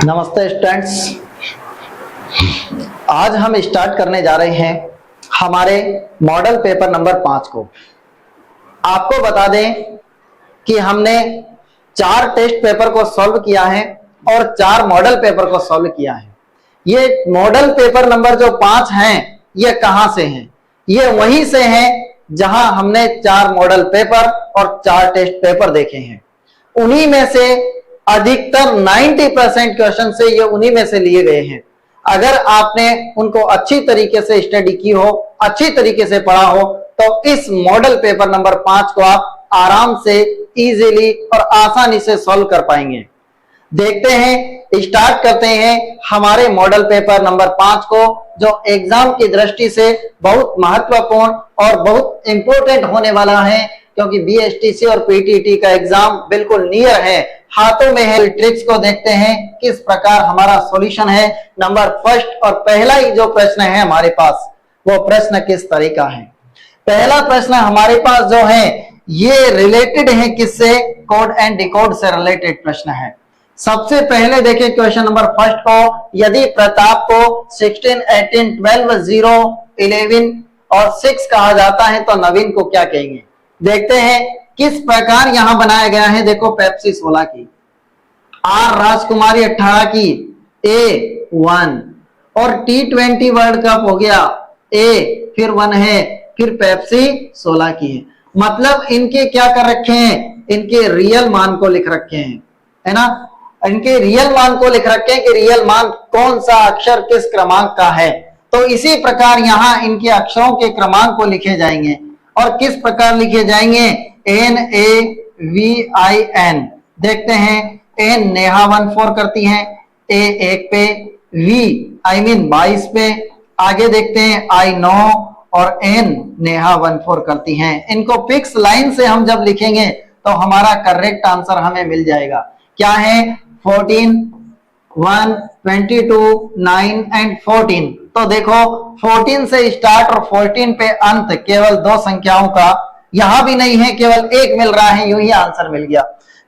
नमस्ते स्टूडेंट्स। आज हम स्टार्ट करने जा रहे हैं हमारे मॉडल पेपर नंबर 5 को। आपको बता दें कि हमने 4 टेस्ट पेपर को सॉल्व किया है और 4 मॉडल पेपर को सॉल्व किया है। ये मॉडल पेपर नंबर जो 5 हैं ये कहां से हैं? ये वहीं से हैं जहां हमने 4 मॉडल पेपर और 4 टेस्ट पेपर देखे हैं। उन्हीं में से अधिकतर 90% क्वेश्चन से ये उन्हीं में से लिए गए हैं। अगर आपने उनको अच्छी तरीके से स्टडी की हो, अच्छी तरीके से पढ़ा हो, तो इस मॉडल पेपर नंबर 5 को आप आराम से इजीली और आसानी से सॉल्व कर पाएंगे। देखते हैं, स्टार्ट करते हैं हमारे मॉडल पेपर नंबर 5 को, जो एग्जाम की दृष्टि से बहुत महत्वपूर्ण और बहुत इंपॉर्टेंट होने वाला है, क्योंकि बीएसटीसी और पीटीटी का एग्जाम बिल्कुल नियर है, हाथों में है। ट्रिक्स को देखते हैं किस प्रकार हमारा सॉल्यूशन है। नंबर फर्स्ट और पहला ही जो प्रश्न है हमारे पास, वो प्रश्न किस तरह का है? पहला प्रश्न हमारे पास जो है ये रिलेटेड है किससे? कोड एंड डिकोड से रिलेटेड प्रश्न है। सबसे पहले देखें क्वेश्चन नंबर फर्स्ट को। यदि प्रताप को 16, 18, 12, 0, 11 और 6 कहा जाता है तो नवीन को क्या कहेंगे? देखते हैं किस प्रकार यहां बनाया गया है। देखो, पेप्सी 16 की, आर राजकुमारी 18 की, ए 1 और T20 वर्ल्ड कप हो गया, ए फिर 1 है, फिर पेप्सी 16 की है। मतलब इनके क्या कर रखे हैं? इनके रियल मान को लिख रखे हैं, है ना। इनके रियल मान को लिख रखे हैं कि रियल मान कौन सा अक्षर किस क्रमांक का है। तो इसी प्रकार यहां इनके अक्षरों के क्रमांक को लिखे जाएंगे। और किस प्रकार लिखे जाएंगे? NAVIN। देखते हैं, N नेहा 14 करती हैं, A 1 पे, V I मीन 22 पे। आगे देखते हैं, I 9 और N नेहा 14 करती हैं। इनको फिक्स लाइन से हम जब लिखेंगे तो हमारा करेक्ट आंसर हमें मिल जाएगा। क्या है? 14, 1, 22, 9 एंड 14। तो देखो, 14 से स्टार्ट और 14 पे अंत, केवल 2 संख्याओं का यहां भी नहीं है, केवल 1 मिल रहा है, यूं ही आंसर मिल गया।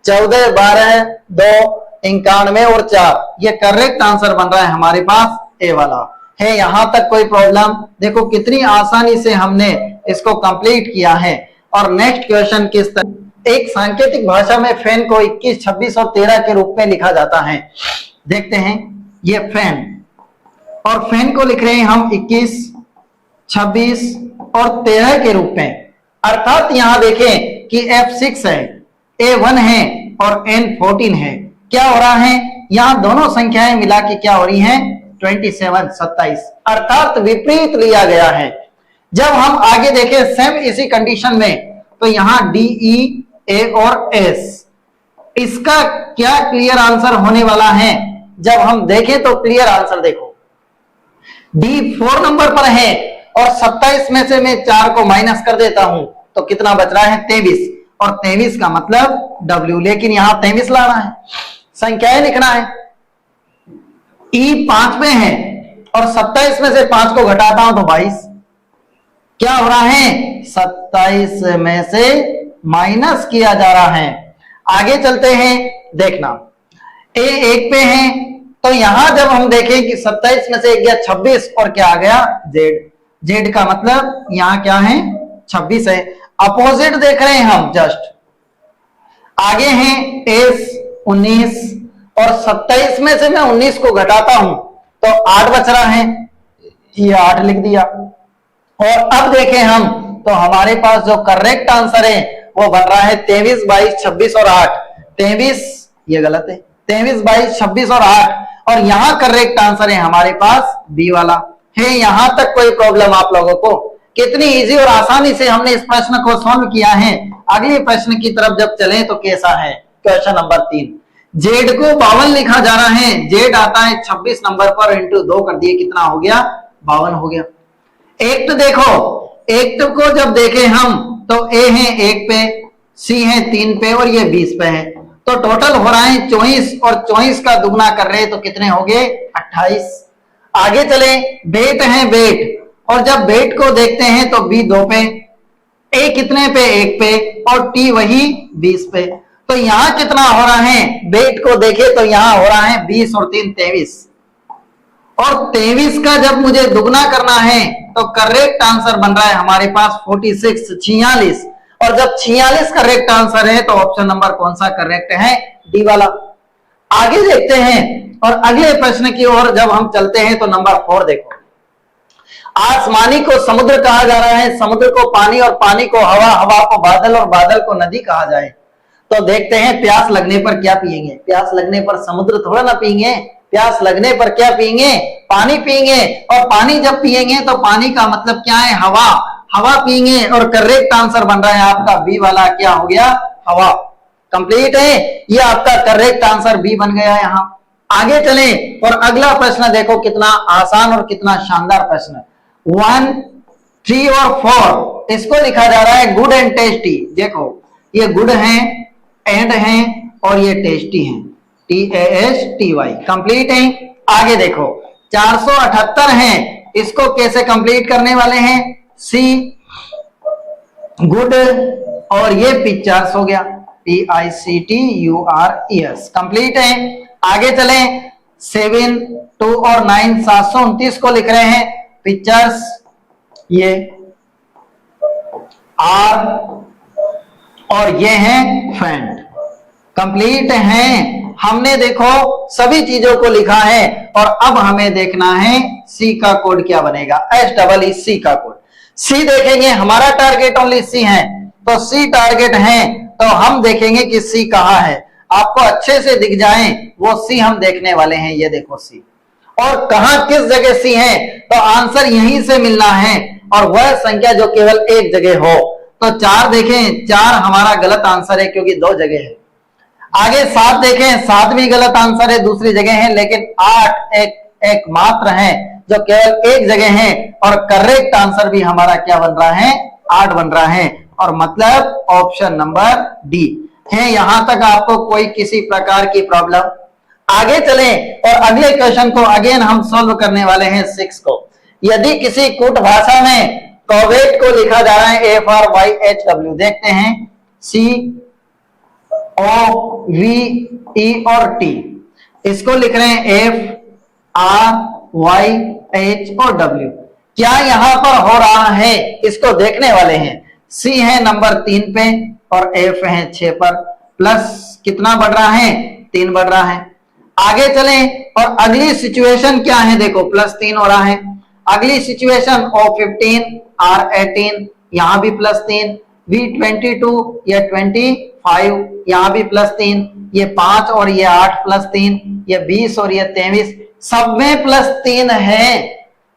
14, 12, 2, 91 और 4, ये करेक्ट आंसर बन रहा है हमारे पास, ए वाला है। यहां तक कोई प्रॉब्लम? देखो कितनी आसानी से हमने इसको कंप्लीट किया है। और नेक्स्ट क्वेश्चन किस तरह? एक सांकेतिक भाषा में फैन को 21, 26 और 13 के रूप में लिखा जाता है। देखते हैं, ये फैन, और फैन को लिख रहे हैं हम 21, 26 और 13 के रूप में। अर्थात यहां देखें कि F6 है, A1 है और N14 है। क्या हो रहा है? यहां दोनों संख्याएं मिला के क्या हो रही हैं? 27, 27। अर्थात विपरीत लिया गया है। जब हम आगे देखें सेम इसी कंडीशन में, तो यहां D, E, A और S, इसका क्या क्लियर आंसर होने वाला है? जब हम देखें तो क्लियर आंसर देखो, D 4 नंबर पर है और 27 में से मैं 4 को माइनस कर देता हूं तो कितना बच रहा है? 23। और 23 का मतलब W, लेकिन यहां 23 लाना है, संख्याएं लिखना है। E 5 में है और 27 में से 5 को घटाता हूं तो 22। क्या हो रहा है? 27 में से माइनस किया जा रहा है। आगे चलते हैं, देखना, A 1 पे है, तो यहां जब हम देखें कि 27 में से 1 गया 26 और क्या आ गया? Z का मतलब यहां क्या है? 26 है। अपोजिट देख रहे हैं हम जस्ट। आगे हैं S 19 और 27 में से मैं 19 को घटाता हूं तो 8 बच रहा है, ये 8 लिख दिया। और अब देखें हम तो हमारे पास जो करेक्ट आंसर है वो बन रहा है 23, 22, 26 और 8। 23, ये गलत है, 23, 22, 26 और 8। और यहां करेक्ट आंसर है हमारे पास बी वाला है। यहां तक कोई प्रॉब्लम आप लोगों को? कितनी इजी और आसानी से हमने इस प्रश्न को सॉल्व किया है। अगले प्रश्न की तरफ जब चलें तो कैसा है? Question number 3। जेड को 52 लिखा जा रहा है। जेड आता है 26 नंबर पर, इंटू 2 कर दिए, कितना हो गया? 52 हो गया। एक्ट देखो, एक्ट को जब देखें हम तो ए है 1 पे, सी है 3 पे और ये 20 पे है। तो टोटल हो रहा है 24 और 24 का दुगना कर रहे हैं तो कितने हो गए? 28। आगे चले, बेट है बेट, और जब बेट को देखते हैं तो बी 2 पे, ए कितने पे? 1 पे, और टी वही 20 पे। तो यहां कितना हो रहा है, वेट को देखे तो यहां हो रहा है 20 और 3 23, और 23 का जब मुझे दुगना करना है तो करेक्ट आंसर बन रहा है हमारे पास 46 46, और जब 46 करेक्ट आंसर है तो ऑप्शन नंबर कौन सा करेक्ट है, डी वाला। आगे देखते हैं और अगले प्रश्न की ओर जब हम चलते हैं तो नंबर 4 देखो, आसमानी को समुद्र कहा जा रहा है, समुद्र को पानी और पानी को हवा, हवा को बादल और बादल को नदी कहा जाए। तो देखते हैं प्यास लगने पर क्या पिएंगे, प्यास लगने पर समुद्र थोड़ा ना पिएंगे, प्यास लगने पर क्या पिएंगे, पानी पिएंगे, और पानी जब पिएंगे तो पानी का मतलब क्या है, हवा, हवा पिएंगे, और करेक्ट आंसर बन रहा है आपका बी वाला, क्या हो गया, हवा। कंप्लीट है, ये आपका करेक्ट आंसर बी बन गया है। यहां आगे चले और अगला प्रश्न देखो, कितना आसान और कितना शानदार प्रश्न। 1 3 और 4 इसको लिखा जा रहा है गुड एंड टेस्टी। देखो ये गुड है, एंड है, और ये टेस्टी है, TASTY। कंप्लीट है। आगे देखो 478 है, इसको कैसे कंप्लीट करने वाले हैं, सी गुड, और ये पिक्चर्स हो गया, PICTURES। कंप्लीट है। आगे चले 7 2 और 9 729 को लिख रहे हैं, पिक्चर्स, ये आर, और ये है फैंड। कंप्लीट है। हमने देखो सभी चीजों को लिखा है, और अब हमें देखना है सी का कोड क्या बनेगा, SEEC का कोड। सी देखेंगे, हमारा टारगेट ओनली सी है, तो सी टारगेट है, तो हम देखेंगे कि सी कहां है। आपको अच्छे से दिख जाए वो सी हम देखने वाले हैं, ये देखो सी, और कहां किस जगह सी है, तो आंसर यहीं से मिलना है, और वह संख्या जो केवल एक जगह हो। तो 4 देखें, 4 हमारा गलत आंसर है क्योंकि 2 जगह है। आगे 7 देखें, 7 भी गलत आंसर है, दूसरी जगह है, लेकिन 8 एक मात्र है जो केवल एक जगह है, और करेक्ट आंसर भी हमारा क्या बन रहा है, 8 बन रहा है, और मतलब ऑप्शन नंबर डी है। यहां तक आपको कोई किसी प्रकार की प्रॉब्लम। आगे चलें और अगले क्वेश्चन को अगेन हम सॉल्व करने वाले हैं 6 को। यदि किसी कूट भाषा में कोवेट को लिखा जा रहा है FRYHW, देखते हैं COVE और T, इसको लिख रहे हैं FRYH और W। क्या यहां पर हो रहा है, इसको देखने वाले हैं। C है नंबर 3 पे और F है 6 पर, प्लस कितना बढ़ रहा है, 3 बढ़ रहा है। आगे चलें और अगली सिचुएशन क्या है, देखो +3 हो रहा है। अगली सिचुएशन O15 R18, यहां भी +3, V22 ये 25, यहां भी +3, ये 5 और ये 8 +3, ये 20 और ये 23, सब में +3 है।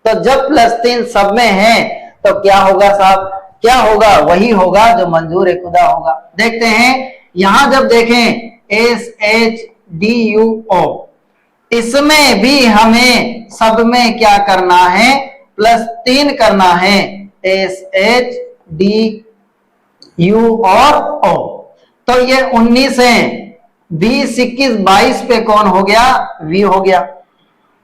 तो जब +3 सब में है तो क्या होगा साहब, क्या होगा, वही होगा जो मंजूर खुदा होगा। देखते हैं यहां जब देखें SHDUO, इसमें भी हमें सब में क्या करना है, +3 करना है, SHDU और O। तो ये 19 है, 20 21 22 पे कौन हो गया, V हो गया,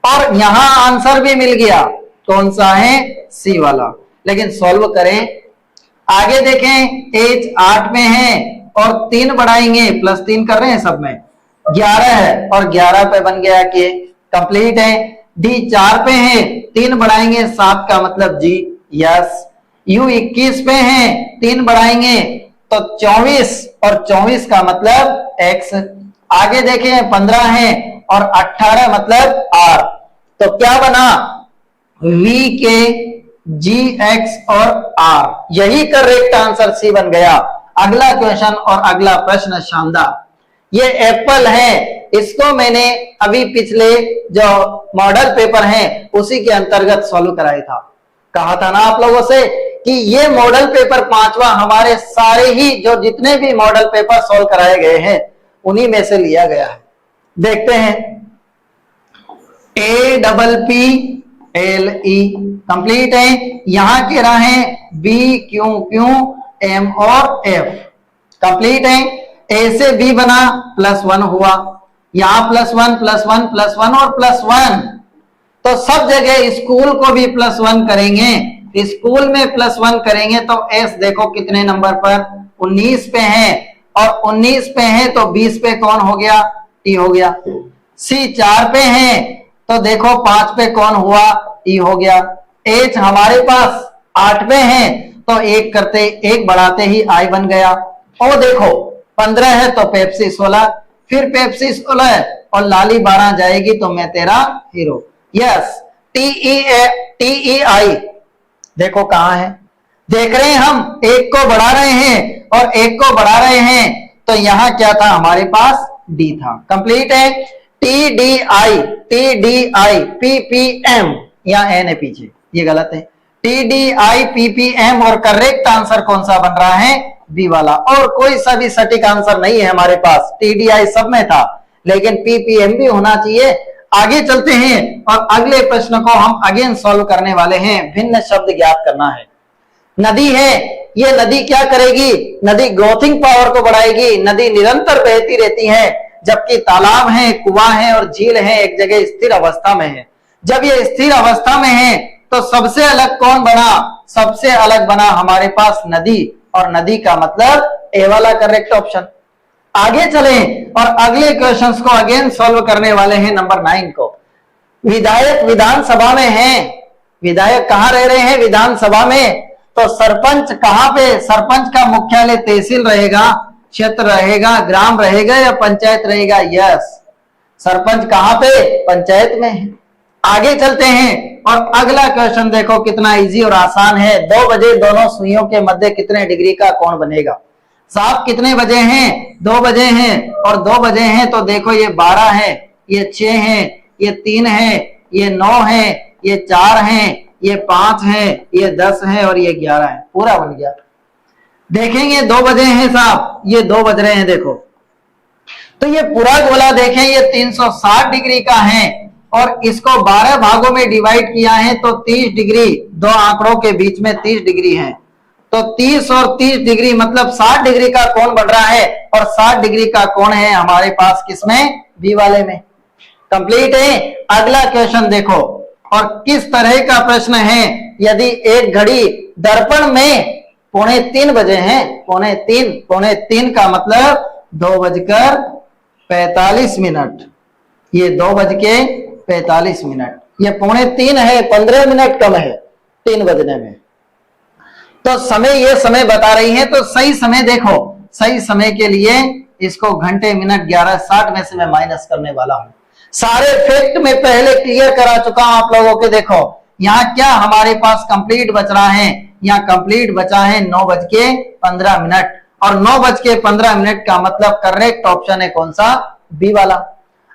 और यहां आंसर भी मिल गया, कौन सा है, C वाला। लेकिन सॉल्व करें, आगे देखें H 8 में है और 3 बढ़ाएंगे, +3 कर रहे हैं, सब में 11 है और 11 पे बन गया कि कंप्लीट है। D 4 पे है, 3 बढ़ाएंगे 7 का मतलब G, यस। U 21 पे है, 3 बढ़ाएंगे तो 24 और 24 का मतलब X। आगे देखें 15 है और 18 मतलब R, तो क्या बना, V के G X और R, यही करेक्ट आंसर C बन गया। अगला क्वेश्चन और अगला प्रश्न शानदार, ये एप्पल है, इसको मैंने अभी पिछले जो मॉडल पेपर है उसी के अंतर्गत सॉल्व कराया था। कहा था ना आप लोगों से कि ये मॉडल पेपर 5वां हमारे सारे ही जो जितने भी मॉडल पेपर सॉल्व कराए गए हैं उन्हीं में से लिया गया है। देखते हैं APPLE कंप्लीट है। यहां के रहा है BQQM और F कंप्लीट है। A से B बना, +1 हुआ, यहां +1 +1 +1 और +1, तो सब जगह स्कूल को भी +1 करेंगे, स्कूल में +1 करेंगे तो S देखो कितने नंबर पर, 19 पे है, और 19 पे है तो 20 पे कौन हो गया, टी हो गया। सी 4 पे है तो देखो 5 पे कौन हुआ, ई हो गया। एच हमारे पास 8 पे है तो एक करते एक बढ़ाते ही आई बन गया। और देखो 15 है तो पेप्सी 16, फिर पेप्सी 16 और लाली 12 जाएगी तो मैं तेरा हीरो। यस, टी ई आई देखो कहां है, देख रहे हैं हम एक को बढ़ा रहे हैं और एक को बढ़ा रहे हैं तो यहां क्या था हमारे पास, डी था। कंप्लीट है। टी डी आई पीपीएम, या एन है पीछे, ये गलत है। टी डी आई पीपीएम और करेक्ट आंसर कौन सा बन रहा है, बी वाला। और कोई सा भी सटीक आंसर नहीं है हमारे पास, टी डी आई सब में था लेकिन पीपीएम भी होना चाहिए। आगे चलते हैं और अगले प्रश्न को हम अगेन सॉल्व करने वाले हैं। भिन्न शब्द ज्ञात करना है। नदी है, ये नदी क्या करेगी, नदी ग्रोथिंग पावर को बढ़ाएगी। नदी निरंतर बहती रहती है, जबकि तालाब है, कुआं है और झील है एक जगह स्थिर अवस्था में है। जब ये स्थिर अवस्था में है तो सबसे अलग कौन बना, सबसे अलग बना हमारे पास नदी, और नदी का मतलब ए वाला करेक्ट ऑप्शन। आगे चले और अगले क्वेश्चंस को अगेन सॉल्व करने वाले हैं। नंबर 9 को, विधायक विधानसभा में हैं, विधायक कहां रह रहे हैं, विधानसभा में। तो सरपंच कहां पे, सरपंच का मुख्यालय तहसील रहेगा, क्षेत्र रहेगा, ग्राम रहेगा या पंचायत रहेगा, यस सरपंच कहां पे, पंचायत में है। आगे चलते हैं और अगला क्वेश्चन देखो कितना इजी और आसान है। 2 बजे दोनों सुइयों के मध्य कितने डिग्री का कोण बनेगा। साहब कितने बजे हैं, 2 बजे हैं, और 2 बजे हैं तो देखो ये 12 है, ये 6 है, ये 3 है, ये 9 है, ये 4 है, ये 5 है, ये 10 है और ये 11 है, पूरा बन गया। देखेंगे 2 बजे हैं साहब, ये 2 बज रहे हैं देखो, तो ये पूरा गोला देखें ये 360 डिग्री का है और इसको 12 भागों में डिवाइड किया है तो 30 डिग्री, दो आंकड़ों के बीच में 30 डिग्री है, तो 30 और 30 डिग्री मतलब 60 डिग्री का कोण बन रहा है, और 60 डिग्री का कोण है हमारे पास किसमें, बी वाले में। कंप्लीट है। अगला क्वेश्चन देखो, और किस तरह का प्रश्न है, यदि एक घड़ी दर्पण में 2:45 बजे है, 2:45 का मतलब 2:45, ये 2:45, ये 2:45 है, 15 मिनट कम है 3 बजने में। तो समय, ये समय बता रही है तो सही समय देखो, सही समय के लिए इसको घंटे मिनट 11:60 में से मैं माइनस करने वाला हूं। सारे फैक्ट में पहले क्लियर करा चुका हूं आप लोगों के। देखो यहाँ क्या हमारे पास कंप्लीट बच रहा है, यहाँ कंप्लीट बचा है 9:15 और 9:15 का मतलब करेक्ट ऑप्शन है कौन सा, बी वाला।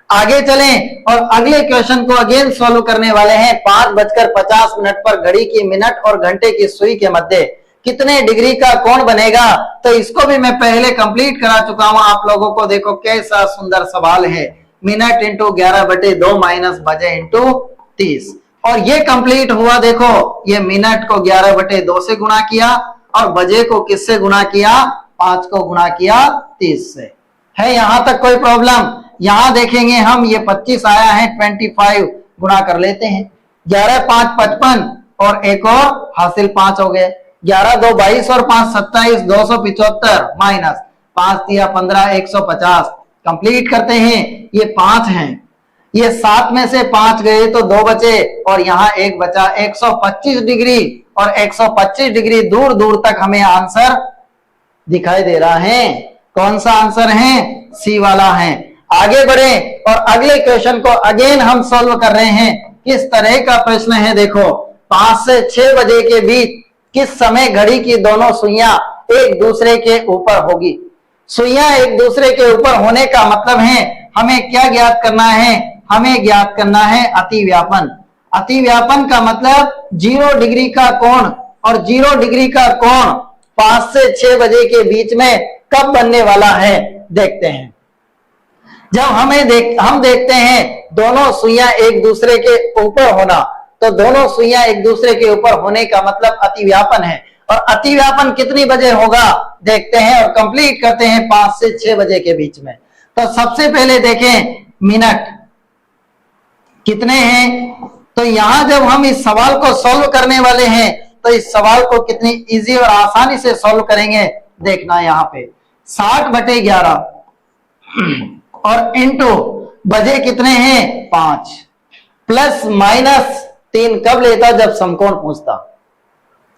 आगे चलें और अगले क्वेश्चन को अगेन सॉल्व करने वाले हैं। 5:50 पर घड़ी की मिनट और घंटे की सुई के मध्य कितने डिग्री का कोण बनेगा, तो इसको भी मैं पहले कंप्लीट करा चुका हूं आप लोगों को। देखो कैसा सुंदर सवाल है, मिनट इंटू 11/2 माइनस बजे इंटू 30, और ये कंप्लीट हुआ। देखो ये मिनट को 11/2 से गुणा किया और बजे को किससे गुणा किया, 5 को गुणा किया 30 से। है यहां तक कोई प्रॉब्लम? यहां देखेंगे हम, ये 25 आया है, 25 गुणा कर लेते हैं। 11 5 55 और एक और हासिल 5 हो गए। 11 2 22 और 5 27, 275 माइनस 5 दिया 15, 150। कंप्लीट करते हैं, ये 5 हैं, ये 7 में से 5 गए तो 2 बचे और यहाँ 1 बचा। 125 डिग्री और 125 डिग्री दूर दूर तक हमें आंसर दिखाई दे रहा है। कौन सा आंसर है, सी वाला है। आगे बढ़े और अगले क्वेश्चन को अगेन हम सॉल्व कर रहे हैं। किस तरह का प्रश्न है, देखो 5 से 6 बजे के बीच किस समय घड़ी की दोनों सुइयां एक दूसरे के ऊपर होगी। सुइयां एक दूसरे के ऊपर होने का मतलब है हमें क्या ज्ञात करना है, हमें ज्ञात करना है अतिव्यापन। अतिव्यापन का मतलब 0 डिग्री का कोण, और 0 डिग्री का कोण 5 से 6 बजे के बीच में कब बनने वाला है, देखते हैं। जब हम देखते हैं दोनों सुइयां एक दूसरे के ऊपर होना, तो दोनों सुइयां एक दूसरे के ऊपर होने का मतलब अतिव्यापन है। और अतिव्यापन कितनी बजे होगा देखते हैं और कंप्लीट करते हैं 5 से 6 बजे के बीच में। तो सबसे पहले देखें मिनट कितने हैं, तो यहां जब हम इस सवाल को सॉल्व करने वाले हैं तो इस सवाल को कितनी इजी और आसानी से सॉल्व करेंगे देखना। यहाँ पे 60/11 और इंटू बजे कितने हैं 5 प्लस माइनस 3 कब लेता जब समकोण पूछता।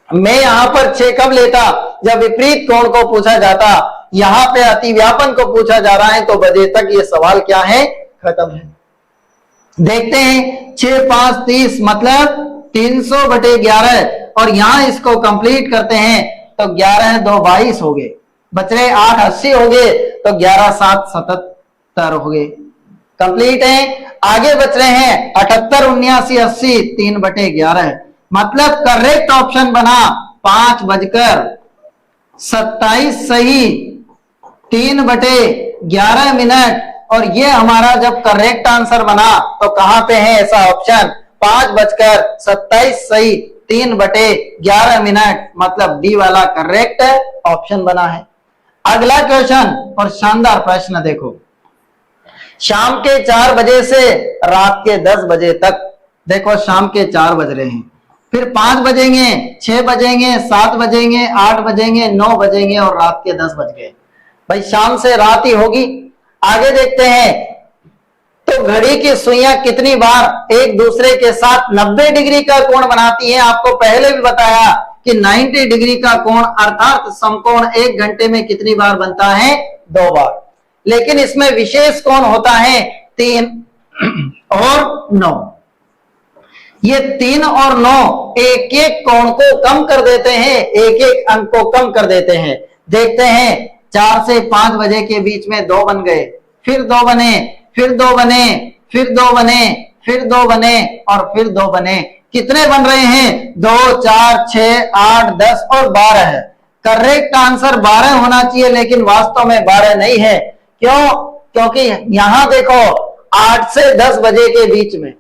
मैं यहां पर 6 कब लेता जब विपरीत कोण को पूछा जाता। यहां पे अतिव्यापन को पूछा जा रहा है तो बजे तक ये सवाल क्या है खत्म है। देखते हैं 6 5 30 मतलब 300/11 और यहां इसको कंप्लीट करते हैं तो 11 2 22 हो गए, बच रहे 8 80 हो गए तो 11 7 77 हो गए, कंप्लीट है। आगे बच रहे हैं 78 79 80 3/11 मतलब करेक्ट ऑप्शन बना 5:27 सही 3/11 मिनट। और ये हमारा जब करेक्ट आंसर बना तो कहां पे है ऐसा ऑप्शन 5:27 सही 3/11 मिनट मतलब डी वाला करेक्ट ऑप्शन बना है। अगला क्वेश्चन और शानदार प्रश्न देखो, शाम के 4 बजे से रात के 10 बजे तक। देखो शाम के 4 बज रहे हैं, फिर 5 बजेंगे 6 बजेंगे 7 बजेंगे 8 बजेंगे 9 बजेंगे और रात के 10 बज गए। भाई शाम से रात ही होगी। आगे देखते हैं तो घड़ी की सुइयां कितनी बार एक दूसरे के साथ 90 डिग्री का कोण बनाती हैं। आपको पहले भी बताया कि 90 डिग्री का कोण अर्थात समकोण 1 घंटे में कितनी बार बनता है 2 बार। लेकिन इसमें विशेष कोण होता है 3 और 9। ये 3 और 9 एक एक कोण को कम कर देते हैं, एक एक अंक को कम कर देते हैं। देखते हैं 4 से 5 बजे के बीच में 2 बन गए, फिर 2 बने, फिर 2 बने, फिर 2 बने, फिर 2 बने और फिर 2 बने। कितने बन रहे हैं 2 4 6 8 10 और 12 है। करेक्ट आंसर 12 होना चाहिए लेकिन वास्तव में 12 नहीं है। क्यों? क्योंकि यहां देखो 8 से 10 बजे के बीच में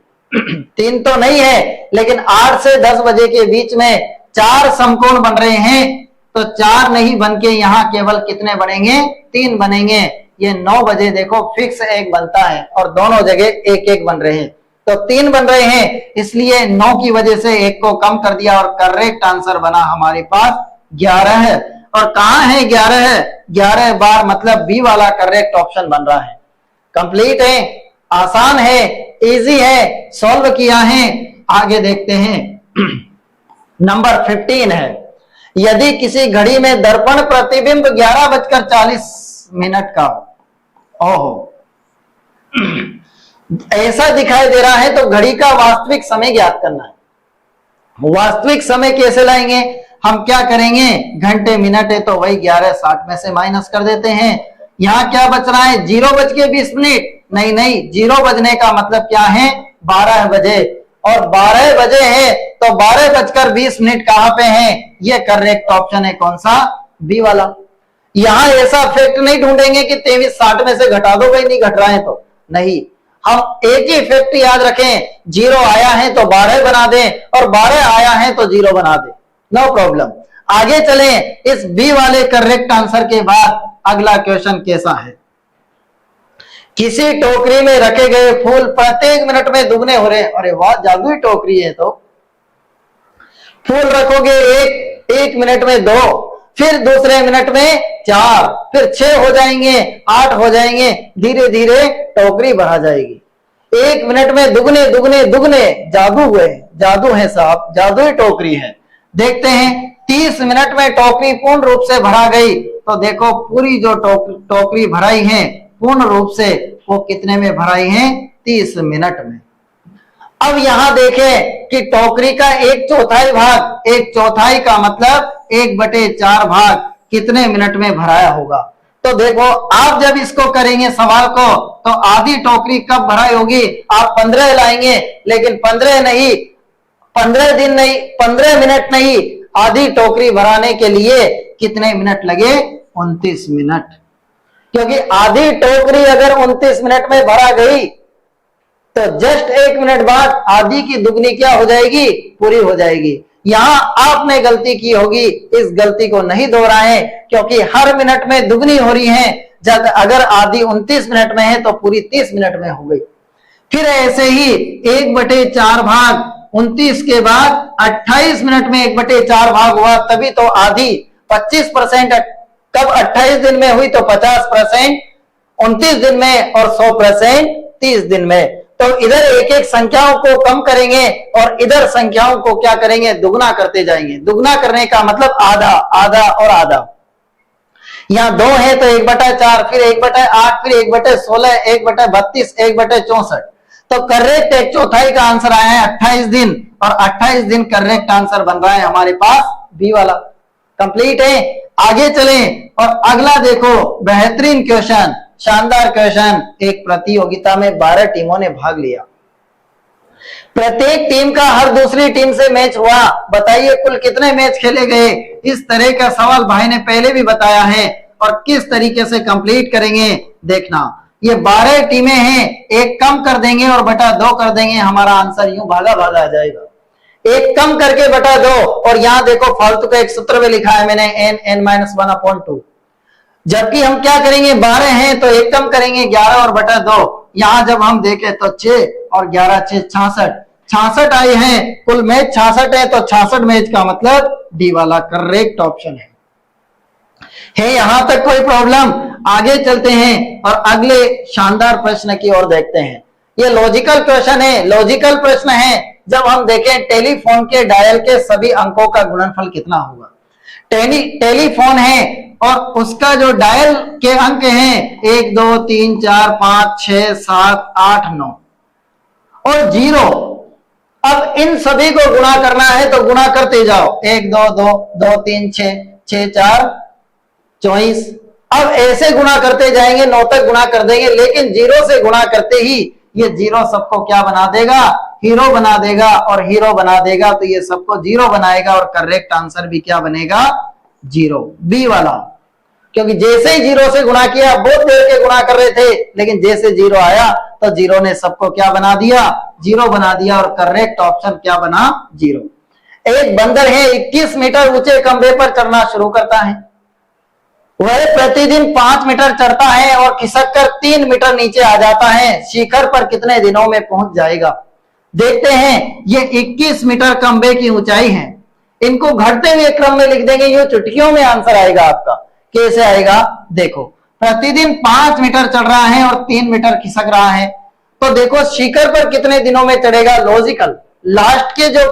3 तो नहीं है लेकिन 8 से 10 बजे के बीच में 4 समकोण बन रहे हैं तो 4 नहीं बन के यहाँ केवल कितने बनेंगे 3 बनेंगे। ये 9 बजे देखो फिक्स 1 बनता है और दोनों जगह 1 1 बन रहे हैं तो 3 बन रहे हैं, इसलिए 9 की वजह से 1 को कम कर दिया और करेक्ट आंसर बना हमारे पास 11 है। और कहां है 11 है 11 बार मतलब बी वाला करेक्ट ऑप्शन बन रहा है। कंप्लीट है, आसान है, इजी है, सॉल्व किया है। आगे देखते हैं नंबर 15 है, यदि किसी घड़ी में दर्पण प्रतिबिंब 11:40 का ओहो ऐसा दिखाई दे रहा है तो घड़ी का वास्तविक समय ज्ञात करना है। वास्तविक समय कैसे लाएंगे? हम क्या करेंगे, घंटे मिनट है तो वही 11:60 में से माइनस कर देते हैं। यहां क्या बच रहा है 0:20 नहीं नहीं 0 बजने का मतलब क्या है 12 बजे और 12 बजे है तो 12:20 कहां पे है? ये करेक्ट ऑप्शन है कौन सा बी वाला। यहां ऐसा फैक्ट नहीं ढूंढेंगे कि 23:60 में से घटा दो, भाई नहीं घट रहा है तो नहीं। हम एक ही फैक्ट याद रखें, 0 आया है तो 12 बना दें और 12 आया है तो 0 बना दें, नो प्रॉब्लम। आगे चलें, इस बी वाले करेक्ट आंसर के बाद अगला क्वेश्चन कैसा है, किसी टोकरी में रखे गए फूल प्रत्येक मिनट में दुगने हो रहे हैं। अरे वाह जादुई टोकरी है। तो फूल रखोगे एक मिनट में 2, फिर दूसरे मिनट में 4, फिर 6 हो जाएंगे 8 हो जाएंगे, धीरे धीरे टोकरी बढ़ा जाएगी। 1 मिनट में दुगने दुगने दुगने, जादू हुए, जादू है साहब, जादुई टोकरी है। देखते हैं 30 मिनट में टोकरी पूर्ण रूप से भरा गई तो देखो पूरी जो टोकरी भराई है पूर्ण रूप से वो कितने में भराई है 30 मिनट में। अब यहां देखें कि टोकरी का 1/4 भाग, 1/4 का मतलब 1/4 भाग कितने मिनट में भराया होगा। तो देखो आप जब इसको करेंगे सवाल को तो आधी टोकरी कब भराई होगी, आप 15 लाएंगे लेकिन 15 नहीं, 15 दिन नहीं, 15 मिनट नहीं, आधी टोकरी भराने के लिए कितने मिनट लगे 29 मिनट। क्योंकि आधी टोकरी अगर 29 मिनट में भरा गई तो जस्ट 1 मिनट बाद आधी की दुगनी क्या हो जाएगी, पूरी हो जाएगी। यहां आपने गलती की होगी, इस गलती को नहीं दोहराएं क्योंकि हर मिनट में दुगनी हो रही है। जब अगर आधी 29 मिनट में है तो पूरी 30 मिनट में हो गई। फिर ऐसे ही 1/4 भाग 29 के बाद 28 मिनट में 1/4 भाग हुआ, तभी तो आधी 25% कब 28 दिन में हुई तो 50%, 29 दिन में और 100% 30 दिन में। तो इधर एक एक संख्याओं को कम करेंगे और इधर संख्याओं को क्या करेंगे, दुगना करते जाएंगे। दुगना करने का मतलब आधा आधा और आधा। यहां 2 है तो 1/4, फिर 1/8, फिर 1/16, 1/32, 1/64। तो करेक्ट एक चौथाई का आंसर आया है 28 दिन, और 28 दिन करेक्ट आंसर बन रहा है हमारे पास बी वाला। कंप्लीट है। आगे चलें और अगला देखो, बेहतरीन क्वेश्चन, शानदार क्वेश्चन। एक प्रतियोगिता में 12 टीमों ने भाग लिया। प्रत्येक टीम का हर दूसरी टीम से मैच हुआ। बताइए कुल कितने मैच खेले गए। इस तरह का सवाल भाई ने पहले भी बताया है, और किस तरीके से कंप्लीट करेंगे देखना। ये 12 टीमें हैं, एक कम कर देंगे और बटा 2 कर देंगे, हमारा आंसर यूं भागा भागा आ जाएगा। एक कम करके बटा 2, और यहां देखो फालतू का एक सूत्र में लिखा है मैंने n-1/2। जबकि हम क्या करेंगे, 12 हैं तो एक कम करेंगे 11 और बटा 2। यहां जब हम देखें तो 6 और 11 6 66 आए हैं। कुल मैच 66 है, तो 66 मैच का मतलब डी वाला करेक्ट ऑप्शन है। यहां तक कोई प्रॉब्लम? आगे चलते हैं और अगले शानदार प्रश्न की ओर देखते हैं। ये लॉजिकल क्वेश्चन है, लॉजिकल प्रश्न है। जब हम देखें टेलीफोन के डायल के सभी अंकों का गुणनफल कितना होगा। टेलीफोन है और उसका जो डायल के अंक हैं 1 2 3 4 5 6 7 8 9 और 0। अब इन सभी को गुणा करना है तो गुणा करते जाओ, 1 2 2 2 3 6 6 4 24। अब ऐसे गुणा करते जाएंगे, 9 तक गुणा कर देंगे, लेकिन 0 से गुणा करते ही ये 0 सबको क्या बना देगा, हीरो बना देगा, और हीरो बना देगा तो ये सबको 0 बनाएगा, और करेक्ट आंसर भी क्या बनेगा, 0, बी वाला। क्योंकि जैसे ही 0 से गुणा किया, बहुत देर के गुणा कर रहे थे, लेकिन जैसे 0 आया तो 0 ने सबको क्या बना दिया, 0 बना दिया, और करेक्ट ऑप्शन क्या बना, 0। एक बंदर है, 21 मीटर ऊंचे खंभे पर चढ़ना शुरू करता है। वह प्रतिदिन 5 मीटर चढ़ता है और खिसक कर 3 मीटर नीचे आ जाता है। शिखर पर कितने दिनों में पहुंच जाएगा। देखते हैं, ये 21 मीटर खंभे की ऊंचाई है। इनको घटते हुए क्रम में लिख देंगे, ये चुटकियों में आंसर आएगा आपका। कैसे आएगा देखो, प्रतिदिन 5 मीटर चढ़ रहा है और 3 मीटर खिसक रहा है, तो देखो शिखर पर कितने दिनों में चढ़ेगा। लॉजिकल, लास्ट के जो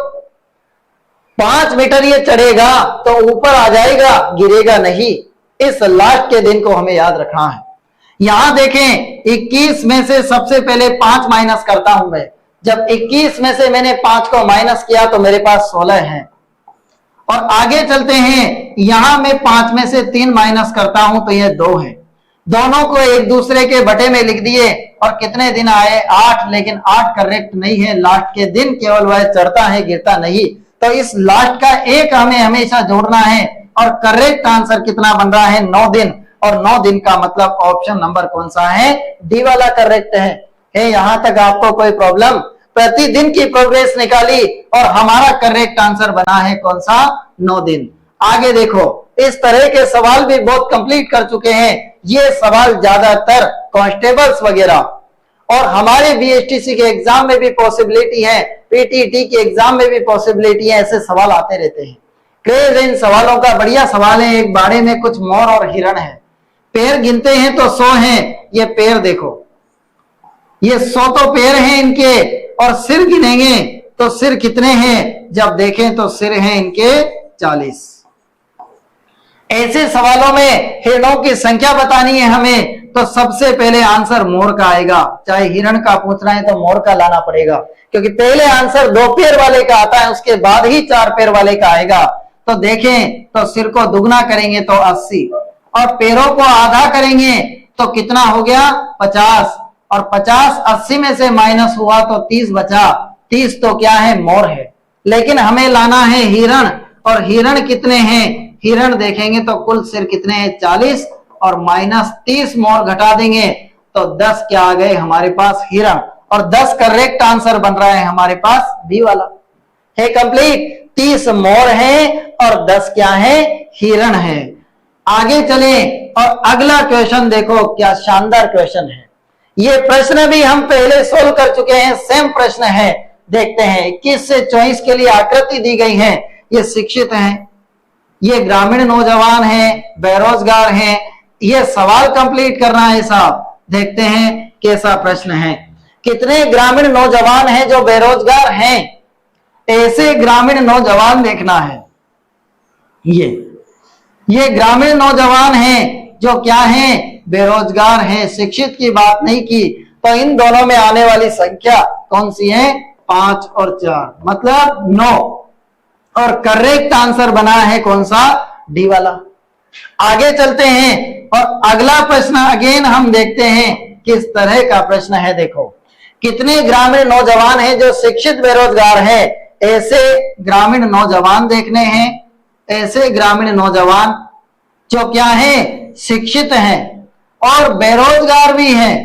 5 मीटर ये चढ़ेगा तो ऊपर आ जाएगा, गिरेगा नहीं। इस लास्ट के दिन को हमें याद रखना है। यहां देखें, 21 में से सबसे पहले 5 माइनस करता हूं मैं। जब 21 में से मैंने 5 को माइनस किया तो मेरे पास 16 है। और आगे चलते हैं, यहां मैं 5 में से 3 माइनस करता हूं तो ये 2 है। दोनों को एक दूसरे के बटे में लिख दिए, और कितने दिन आए, 8। लेकिन 8 करेक्ट नहीं है, लास्ट के दिन केवल वह चढ़ता है, गिरता नहीं। तो इस लास्ट का एक हमें हमेशा जोड़ना है, और करेक्ट आंसर कितना बन रहा है, 9 दिन। और 9 दिन का मतलब ऑप्शन नंबर कौन सा है, डी वाला करेक्ट है। यहां तक आपको कोई प्रॉब्लम? प्रतिदिन की प्रोग्रेस निकाली और हमारा करेक्ट आंसर बना है कौन सा, 9 दिन। आगे देखो, इस तरह के सवाल भी बहुत कंप्लीट कर चुके हैं। ये सवाल ज्यादातर कांस्टेबल्स वगैरह और हमारे बीएसटीसी के एग्जाम में भी पॉसिबिलिटी है, पीटीटी के एग्जाम में भी पॉसिबिलिटी है, ऐसे सवाल आते रहते हैं। क्रेज इन सवालों का, बढ़िया सवाल है। एक बाड़े में कुछ मोर और हिरण है, पैर गिनते हैं तो 100 हैं। ये पैर देखो, ये 100 तो पैर हैं इनके, और सिर गिनेंगे तो सिर कितने हैं, जब देखें तो सिर हैं इनके 40। ऐसे सवालों में हिरणों की संख्या बतानी है हमें, तो सबसे पहले आंसर मोर का आएगा। चाहे हिरण का पूछना है तो मोर का लाना पड़ेगा, क्योंकि पहले आंसर 2 पैर वाले का आता है, उसके बाद ही 4 पैर वाले का आएगा। तो देखें तो सिर को दुगना करेंगे तो 80, और पैरों को आधा करेंगे तो कितना हो गया, 50। और 50 80 में से माइनस हुआ तो 30 बचा। 30 तो क्या है, मोर है। लेकिन हमें लाना है हिरण, और हिरण कितने हैं, हिरण देखेंगे तो कुल सिर कितने हैं, 40, और माइनस 30 मोर घटा देंगे तो 10 क्या आ गए हमारे पास, हिरण। और 10 करेक्ट आंसर बन रहा है हमारे पास बी वाला है। कंप्लीट, 30 मोर है और 10 क्या है, हिरण है। आगे चले और अगला क्वेश्चन देखो, क्या शानदार क्वेश्चन है। ये प्रश्न भी हम पहले सोल्व कर चुके हैं, सेम प्रश्न है। देखते हैं, 21 से 24 के लिए आकृति दी गई है। ये शिक्षित हैं, ये ग्रामीण नौजवान हैं, बेरोजगार हैं, ये सवाल कंप्लीट करना है साहब। देखते हैं कैसा प्रश्न है। कितने ग्रामीण नौजवान हैं जो बेरोजगार हैं? ऐसे ग्रामीण नौजवान देखना है। ये ग्रामीण नौजवान हैं जो क्या हैं? बेरोजगार हैं। शिक्षित की बात नहीं की, तो इन दोनों में आने वाली संख्या कौन सी है? 5 और 4, मतलब 9। और करेक्ट आंसर बना है कौन सा? डी वाला। आगे चलते हैं और अगला प्रश्न अगेन हम देखते हैं किस तरह का प्रश्न है। देखो, कितने ग्रामीण नौजवान हैं जो शिक्षित बेरोजगार है? ऐसे ग्रामीण नौजवान देखने हैं, ऐसे ग्रामीण नौजवान जो क्या है? शिक्षित हैं और बेरोजगार भी हैं।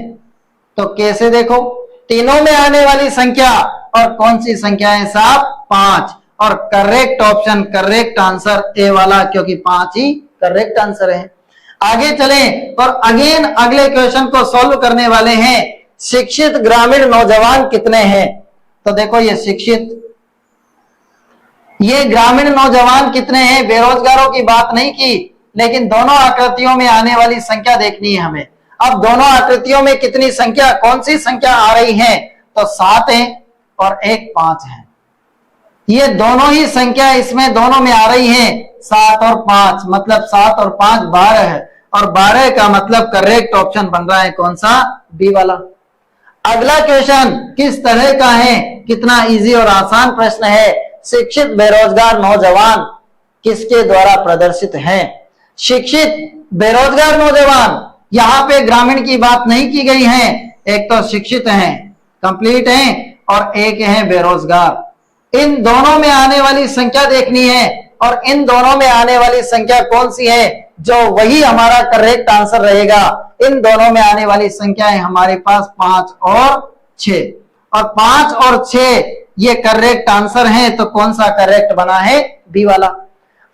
तो कैसे? देखो, तीनों में आने वाली संख्या और कौन सी संख्या है साहब? 5। और correct option, correct answer A वाला, क्योंकि 5 ही करेक्ट आंसर है। आगे चलें और अगेन अगले क्वेश्चन को सॉल्व करने वाले हैं। शिक्षित ग्रामीण नौजवान कितने हैं? तो देखो, ये शिक्षित, ये ग्रामीण नौजवान कितने हैं? बेरोजगारों की बात नहीं की, लेकिन दोनों आकृतियों में आने वाली संख्या देखनी है हमें। अब दोनों आकृतियों में कितनी संख्या, कौन सी संख्या आ रही है? तो 7 है और एक 5 है। ये दोनों ही संख्या इसमें दोनों में आ रही हैं, 7 और 5, मतलब 7 और 5 12 है। और 12 का मतलब करेक्ट ऑप्शन बन रहा है कौन सा? बी वाला। अगला क्वेश्चन किस तरह का है? कितना इजी और आसान प्रश्न है। शिक्षित बेरोजगार नौजवान किसके द्वारा प्रदर्शित हैं? शिक्षित बेरोजगार नौजवान, यहां पे ग्रामीण की बात नहीं की गई है। एक तो शिक्षित हैं, कंप्लीट हैं, और एक है बेरोजगार। इन दोनों में आने वाली संख्या देखनी है, और इन दोनों में आने वाली संख्या कौन सी है? जो वही हमारा करेक्ट आंसर रहेगा। इन दोनों में आने वाली संख्या है हमारे पास 5 और 6, और 5 और 6 ये करेक्ट आंसर है। तो कौन सा करेक्ट बना है? बी वाला।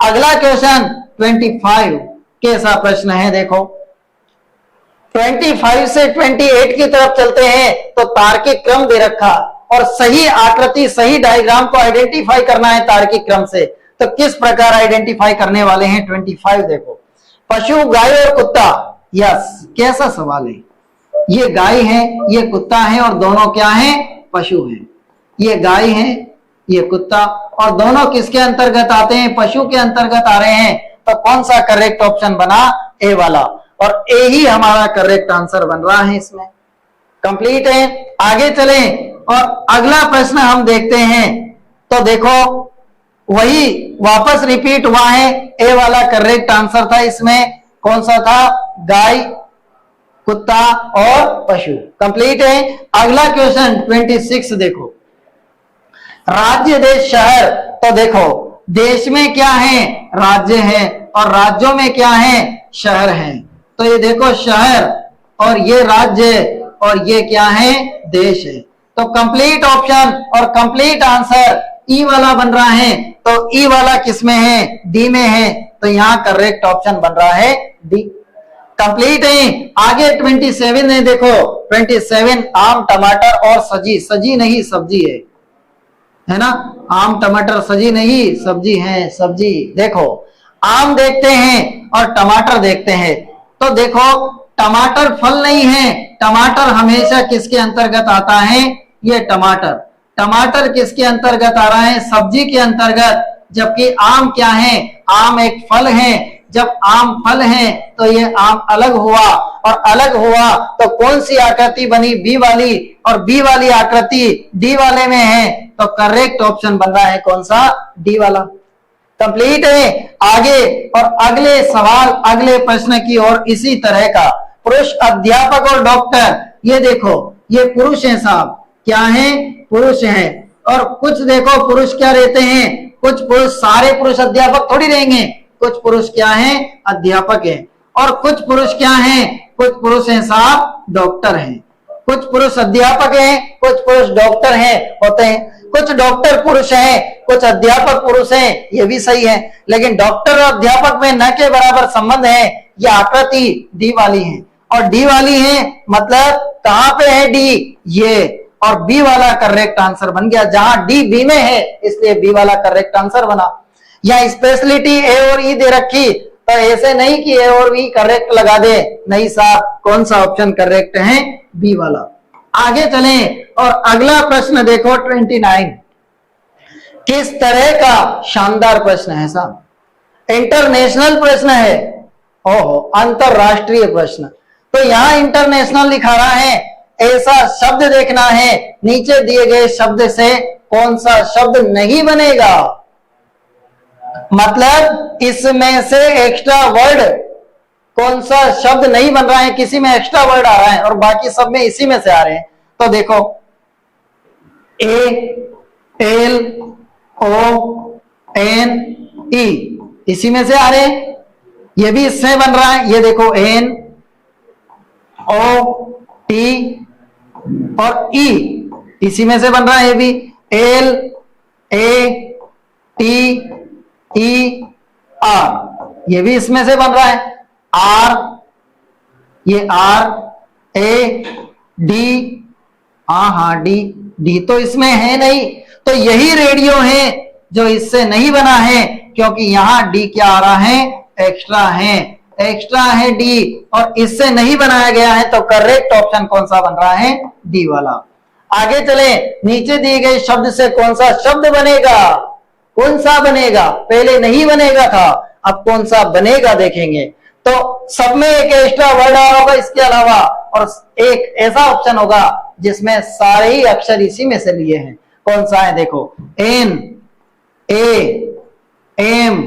अगला क्वेश्चन 25 कैसा प्रश्न है? देखो, 25 से 28 की तरफ चलते हैं तो तार्किक क्रम दे रखा, और सही आकृति, सही डायग्राम को आइडेंटिफाई करना है तार्किक क्रम से। तो किस प्रकार आइडेंटिफाई करने वाले हैं? 25 देखो, पशु, गाय और कुत्ता। यस, कैसा सवाल है। ये गाय है, ये कुत्ता है, और दोनों क्या हैं? पशु हैं। ये गाय है, ये कुत्ता, और दोनों किसके अंतर्गत आते हैं? पशु के अंतर्गत आ रहे हैं। तो कौन सा करेक्ट ऑप्शन बना? ए वाला। और ए ही हमारा करेक्ट आंसर बन रहा है इसमें। कंप्लीट है। आगे चलें और अगला प्रश्न हम देखते हैं। तो देखो, वही वापस रिपीट हुआ है। ए वाला करेक्ट आंसर था इसमें। कौन सा था? गाय, कुत्ता और पशु। कंप्लीट है। अगला क्वेश्चन 26 देखो, राज्य, देश, शहर। तो देखो, देश में क्या है? राज्य है, और राज्यों में क्या है? शहर है। तो ये देखो, शहर, और ये राज्य, और ये क्या है? देश है। तो कंप्लीट ऑप्शन और कंप्लीट आंसर ई वाला बन रहा है। तो ई वाला किसमें है? डी में है। तो यहां करेक्ट ऑप्शन बन रहा है डी। कंप्लीट है। आगे 27 है। देखो, 27 आम, टमाटर और सजी। सजी नहीं, सब्जी है ना? आम, टमाटर, सजी नहीं, सब्जी है। सब्जी देखो, आम देखते हैं और टमाटर देखते हैं। तो देखो, टमाटर फल नहीं है। टमाटर हमेशा किसके अंतर्गत आता है? ये टमाटर। टमाटर किसके अंतर्गत आ रहा है? सब्जी के अंतर्गत। जबकि आम क्या है? आम एक फल है। जब आम फल है तो ये आम अलग हुआ, और अलग हुआ तो कौन सी आकृति बनी? बी वाली। और बी वाली आकृति डी वाले में है। तो करेक्ट ऑप्शन बन रहा है कौन सा? डी वाला। कंप्लीट है। आगे और अगले सवाल, अगले प्रश्न की ओर इसी तरह का। पुरुष अध्यापक और डॉक्टर। ये देखो, ये पुरुष हैं साहब। क्या है? पुरुष हैं। और कुछ देखो, पुरुष क्या रहते हैं? कुछ पुरुष, सारे पुरुष अध्यापक थोड़ी रहेंगे। कुछ पुरुष क्या हैं? अध्यापक हैं। और कुछ पुरुष क्या हैं? कुछ पुरुष हैं साहब, डॉक्टर हैं। कुछ पुरुष अध्यापक हैं, कुछ पुरुष डॉक्टर हैं, होते हैं। कुछ डॉक्टर पुरुष हैं, कुछ अध्यापक पुरुष हैं, ये भी सही है। लेकिन डॉक्टर और अध्यापक में न के बराबर संबंध है। ये आकृति डी वाली है, और डी वाली है मतलब कहां पे है? डी, ये। और बी वाला करेक्ट आंसर बन गया। जहां डी बी में है, इसलिए बी वाला करेक्ट आंसर बना। या स्पेशलिटी ए और ई दे रखी, तो ऐसे नहीं कि ए और बी करेक्ट लगा दे, नहीं साहब, कौन सा ऑप्शन करेक्ट है? बी वाला। आगे चलें और अगला प्रश्न देखो 29। किस तरह का शानदार प्रश्न है साहब, इंटरनेशनल प्रश्न है, ओहो अंतरराष्ट्रीय प्रश्न। तो यहां इंटरनेशनल लिखा रहा है, ऐसा शब्द देखना है नीचे दिए गए शब्द से कौन सा शब्द नहीं बनेगा, मतलब इसमें से एक्स्ट्रा वर्ड कौन सा शब्द नहीं बन रहा है, किसी में एक्स्ट्रा वर्ड आ रहा है और बाकी सब में इसी में से आ रहे हैं। तो देखो A L O N E इसी में से आ रहे हैं, ये भी इससे बन रहा है, ये देखो एन ओ टी और ई इसी में से बन रहा है, ये भी L A T E R ये भी इसमें से बन रहा है, आर ये आर ए डी, हाँ डी, डी तो इसमें है नहीं, तो यही रेडियो है जो इससे नहीं बना है, क्योंकि यहां डी क्या आ रहा है, एक्स्ट्रा है, एक्स्ट्रा है डी और इससे नहीं बनाया गया है, तो करेक्ट ऑप्शन कौन सा बन रहा है, डी वाला। आगे चले, नीचे दिए गए शब्द से कौन सा शब्द बनेगा, कौन सा बनेगा, पहले नहीं बनेगा था, अब कौन सा बनेगा देखेंगे। तो सब में एक एक्स्ट्रा वर्ड आया होगा इसके अलावा, और एक ऐसा ऑप्शन होगा जिसमें सारे ही अक्षर इसी में से लिए हैं, कौन सा है देखो, N A M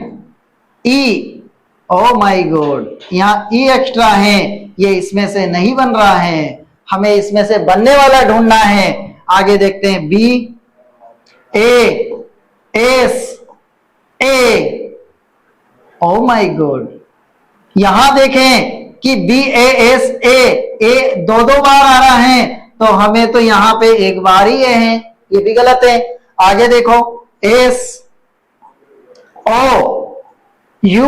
E, oh my god, यहाँ ई एक्स्ट्रा है, ये इसमें से नहीं बन रहा है, हमें इसमें से बनने वाला ढूंढना है। आगे देखते हैं, B A S A, oh my god, यहां देखें कि बी ए एस ए दो बार आ रहा है, तो हमें तो यहां पे एक बार ही है, ये भी गलत है। आगे देखो, S O U,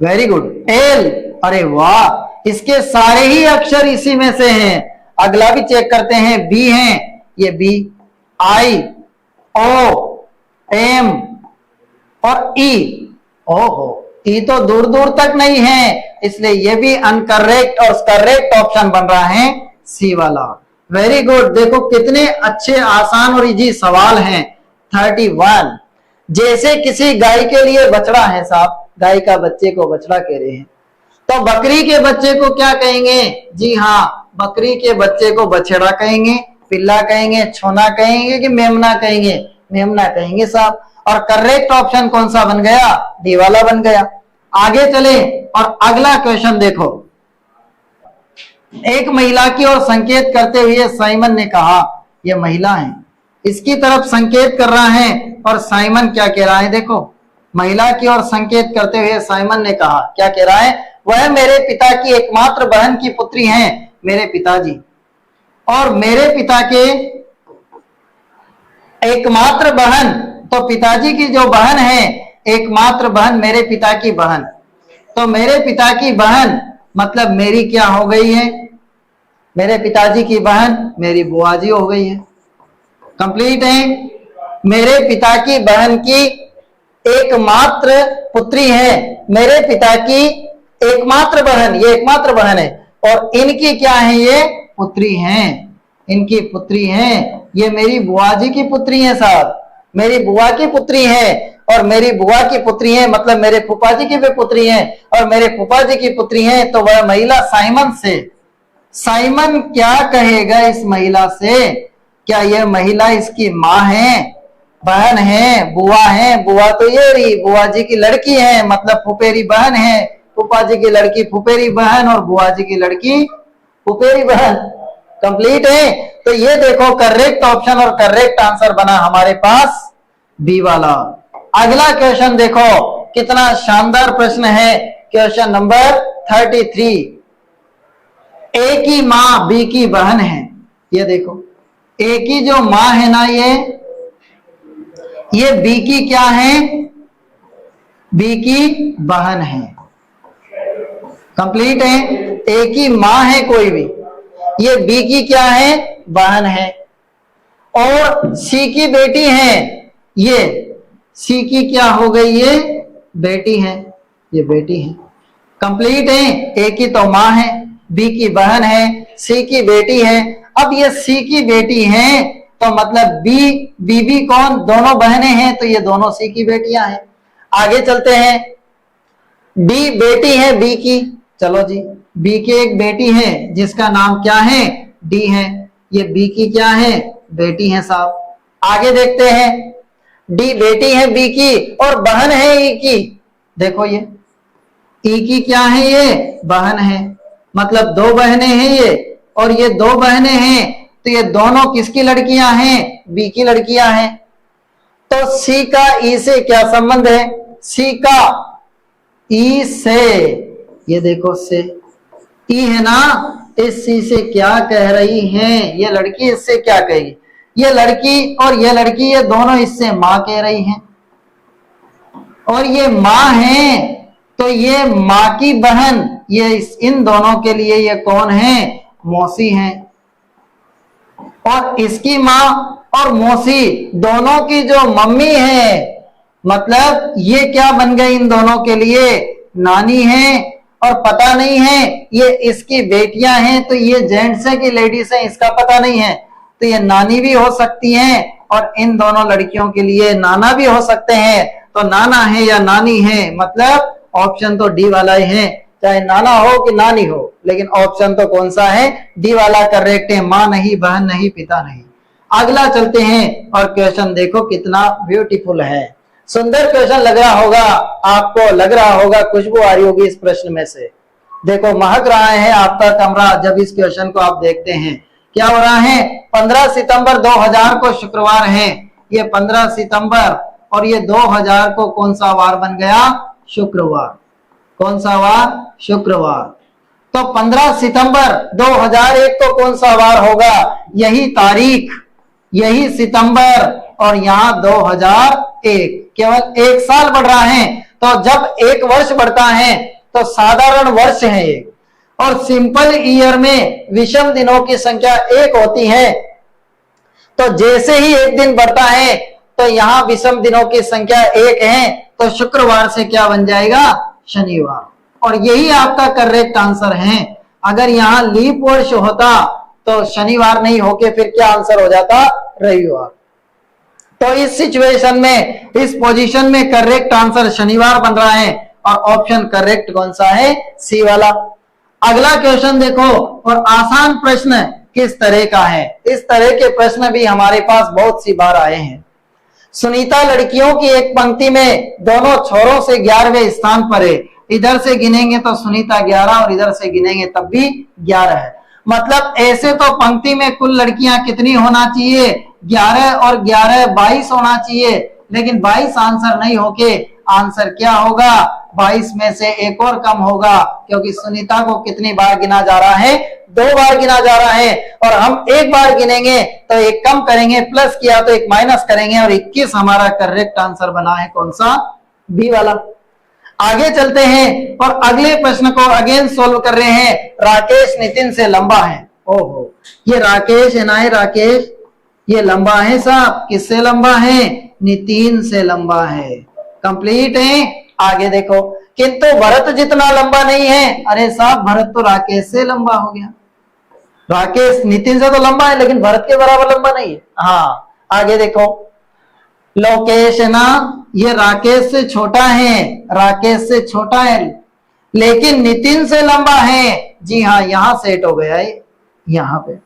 very good, L, अरे वाह, इसके सारे ही अक्षर इसी में से हैं। अगला भी चेक करते हैं, बी है, ये बी, आई ओ एम और ई, ओहो, ई तो दूर दूर तक नहीं है, इसलिए ये भी अनकरेक्ट और करेक्ट ऑप्शन बन रहा है सी वाला। वेरी गुड, देखो कितने अच्छे आसान और इजी सवाल हैं। 31, जैसे किसी गाय के लिए बछड़ा है साहब, गाय का बच्चे को बछड़ा कह रहे हैं, तो बकरी के बच्चे को क्या कहेंगे, जी हाँ, बकरी के बच्चे को बछड़ा कहेंगे, पिल्ला कहेंगे, छोना कहेंगे कि मेमना कहेंगे, मेमना कहेंगे साहब। और करेक्ट ऑप्शन कौन सा बन गया, डी वाला बन गया। आगे चले और अगला क्वेश्चन देखो, एक महिला की ओर संकेत करते हुए साइमन ने कहा, यह महिला है, इसकी तरफ संकेत कर रहा है और साइमन क्या कह रहा है, देखो महिला की ओर संकेत करते हुए साइमन ने कहा, क्या कह रहा है, वह मेरे पिता की एकमात्र बहन की पुत्री हैं, मेरे पिताजी, और मेरे पिता के एकमात्र बहन, तो पिताजी की जो बहन है, एकमात्र बहन मेरे पिता की बहन, तो मेरे पिता की बहन मतलब मेरी क्या हो गई है, मेरे पिताजी की बहन मेरी बुआ जी हो गई है। कंप्लीट है, मेरे पिता की बहन की एकमात्र पुत्री है, मेरे पिता की एकमात्र बहन, ये एकमात्र बहन है, और इनकी क्या है, ये पुत्री हैं, इनकी पुत्री हैं, ये मेरी बुआ जी की पुत्री है साहब, मेरी बुआ की पुत्री है, और मेरी बुआ की पुत्री है मतलब मेरे फूफा जी की भी पुत्री है, और मेरे फूफा जी की पुत्री है, तो वह महिला साइमन से, साइमन क्या कहेगा इस महिला से, क्या यह महिला इसकी माँ है, बहन है, बुआ है, बुआ तो ये रही, बुआ जी की लड़की है मतलब फुफेरी बहन है, फूफा जी की लड़की फुफेरी बहन और बुआ जी की लड़की फुफेरी बहन। कंप्लीट है, तो ये देखो करेक्ट ऑप्शन और करेक्ट आंसर बना हमारे पास बी वाला। अगला क्वेश्चन देखो, कितना शानदार प्रश्न है, क्वेश्चन नंबर 33, ए की माँ बी की बहन है, ये देखो ए की जो माँ है ना, ये बी की क्या है, बी की बहन है। कंप्लीट है, ए की माँ है कोई भी, ये बी की क्या है, बहन है, और सी की बेटी है, ये सी की क्या हो गई, ये बेटी है, ये बेटी है। कंप्लीट है। ए की तो माँ है, बी की बहन है, सी की बेटी है। अब ये सी की बेटी है तो मतलब बी कौन, दोनों बहनें हैं, तो ये दोनों सी की बेटियां हैं। आगे चलते हैं। डी बेटी है बी की, चलो जी, बी की एक बेटी है जिसका नाम क्या है, डी है। ये बी की क्या है, बेटी है साहब। आगे देखते हैं। डी बेटी है बी की और बहन है ई की। देखो ये ई की क्या है, ये बहन है, मतलब दो बहनें हैं ये, और ये दो बहनें हैं, तो ये दोनों किसकी लड़कियां हैं, बी की लड़कियां हैं। तो सी का ई से क्या संबंध है, सी का ई से, ये देखो से ई है ना, इस सी से क्या कह रही है, ये लड़की इससे क्या कहेगी, ये लड़की और ये लड़की, ये दोनों इससे माँ कह रही हैं, और ये माँ है तो ये माँ की बहन, ये इन दोनों के लिए ये कौन है, मौसी है। और इसकी माँ और मौसी दोनों की जो मम्मी है, मतलब ये क्या बन गई इन दोनों के लिए, नानी है। और पता नहीं है ये इसकी बेटियां हैं, तो ये जेंट्स है कि लेडीज है इसका पता नहीं है, तो ये नानी भी हो सकती हैं, और इन दोनों लड़कियों के लिए नाना भी हो सकते हैं। तो नाना है या नानी है, मतलब ऑप्शन तो डी वाला ही है, चाहे नाना हो कि नानी हो, लेकिन ऑप्शन तो कौन सा है, डी वाला करेक्ट है। माँ नहीं, बहन नहीं, पिता नहीं। अगला चलते हैं और क्वेश्चन देखो कितना ब्यूटीफुल है, सुंदर क्वेश्चन लग रहा होगा आपको, लग रहा होगा खुशबू आ रही होगी इस प्रश्न में से। देखो महक रहा है आपका कमरा जब इस क्वेश्चन को आप देखते हैं। क्या हो रहा है, 15 सितंबर 2000 को शुक्रवार है, ये 15 सितंबर, और ये 2000 को कौन सा वार बन गया, शुक्रवार। कौन सा वार, शुक्रवार। तो 15 सितंबर 2001 को कौन सा वार होगा, यही तारीख, यही सितंबर, और यहाँ 2001, केवल एक साल बढ़ रहा है। तो जब एक वर्ष बढ़ता है तो साधारण वर्ष है ये, और सिंपल ईयर में विषम दिनों की संख्या 1 होती है। तो जैसे ही एक दिन बढ़ता है तो यहाँ विषम दिनों की संख्या 1 है, तो शुक्रवार से क्या बन जाएगा, शनिवार। और यही आपका करेक्ट आंसर है। अगर यहाँ लीप वर्ष होता तो शनिवार नहीं होके फिर क्या आंसर हो जाता, रविवार। तो इस सिचुएशन में, इस पोजीशन में करेक्ट आंसर शनिवार बन रहा है, और ऑप्शन करेक्ट कौन सा है, सी वाला। अगला क्वेश्चन देखो, और आसान प्रश्न किस तरह का है, इस तरह के प्रश्न भी हमारे पास बहुत सी बार आए हैं। सुनीता लड़कियों की एक पंक्ति में दोनों छोरों से 11वें स्थान पर है। इधर से गिनेंगे तो सुनीता 11 और इधर से गिनेंगे तब भी 11 है। मतलब ऐसे तो पंक्ति में कुल लड़कियां कितनी होना चाहिए, 11 और 11 22 होना चाहिए, लेकिन 22 आंसर नहीं होके आंसर क्या होगा, 22 में से एक और कम होगा, क्योंकि सुनीता को कितनी बार गिना जा रहा है, 2 बार गिना जा रहा है, और हम एक बार गिनेंगे तो एक कम करेंगे, प्लस किया तो एक माइनस करेंगे, और 21 हमारा करेक्ट आंसर बना है कौन सा, बी वाला। आगे चलते हैं और अगले प्रश्न को अगेन सोल्व कर रहे हैं। राकेश नितिन से लंबा है। ओहो, ये राकेश है ना, है राकेश, ये लंबा है साहब, किससे लंबा है, नितिन से लंबा है। कंप्लीट है। आगे देखो, किंतु भरत जितना लंबा नहीं है। अरे साहब, भरत तो राकेश से लंबा हो गया, राकेश नितिन से तो लंबा है लेकिन भरत के बराबर लंबा नहीं है। हाँ, आगे देखो, लोकेश है ना, ये राकेश से छोटा है, राकेश से छोटा है, लेकिन नितिन से लंबा है। जी हाँ, यहां सेट हो गया है। यहां पे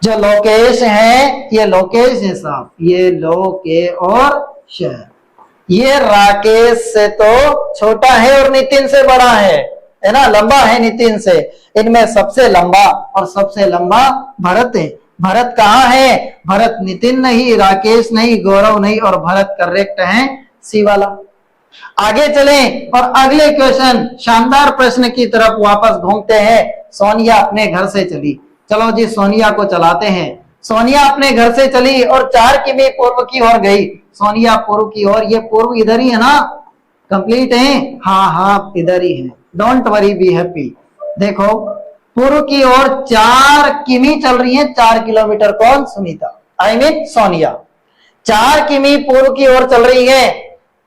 जो लोकेश है, ये लोकेश है साहब, ये लोके और शहर, ये राकेश से तो छोटा है और नितिन से बड़ा है ना, लंबा है नितिन से। इनमें सबसे लंबा और सबसे लंबा भरत है। भरत कहाँ है, भरत नितिन नहीं, राकेश नहीं, गौरव नहीं, और भरत करेक्ट है, सी वाला। आगे चलें और अगले क्वेश्चन, शानदार प्रश्न की तरफ वापस घूमते हैं। सोनिया अपने घर से चली, चलो जी सोनिया को चलाते हैं। सोनिया अपने घर से चली और 4 किमी पूर्व की ओर गई। सोनिया पूर्व की ओर, ये पूर्व इधर ही है ना, कंप्लीट है, हाँ हाँ इधर ही है, डोंट वरी बी हैप्पी। देखो पूर्व की ओर 4 किमी चल रही है, 4 किलोमीटर, कौन, सुनीता, आई मीन सोनिया। 4 किमी पूर्व की ओर चल रही है,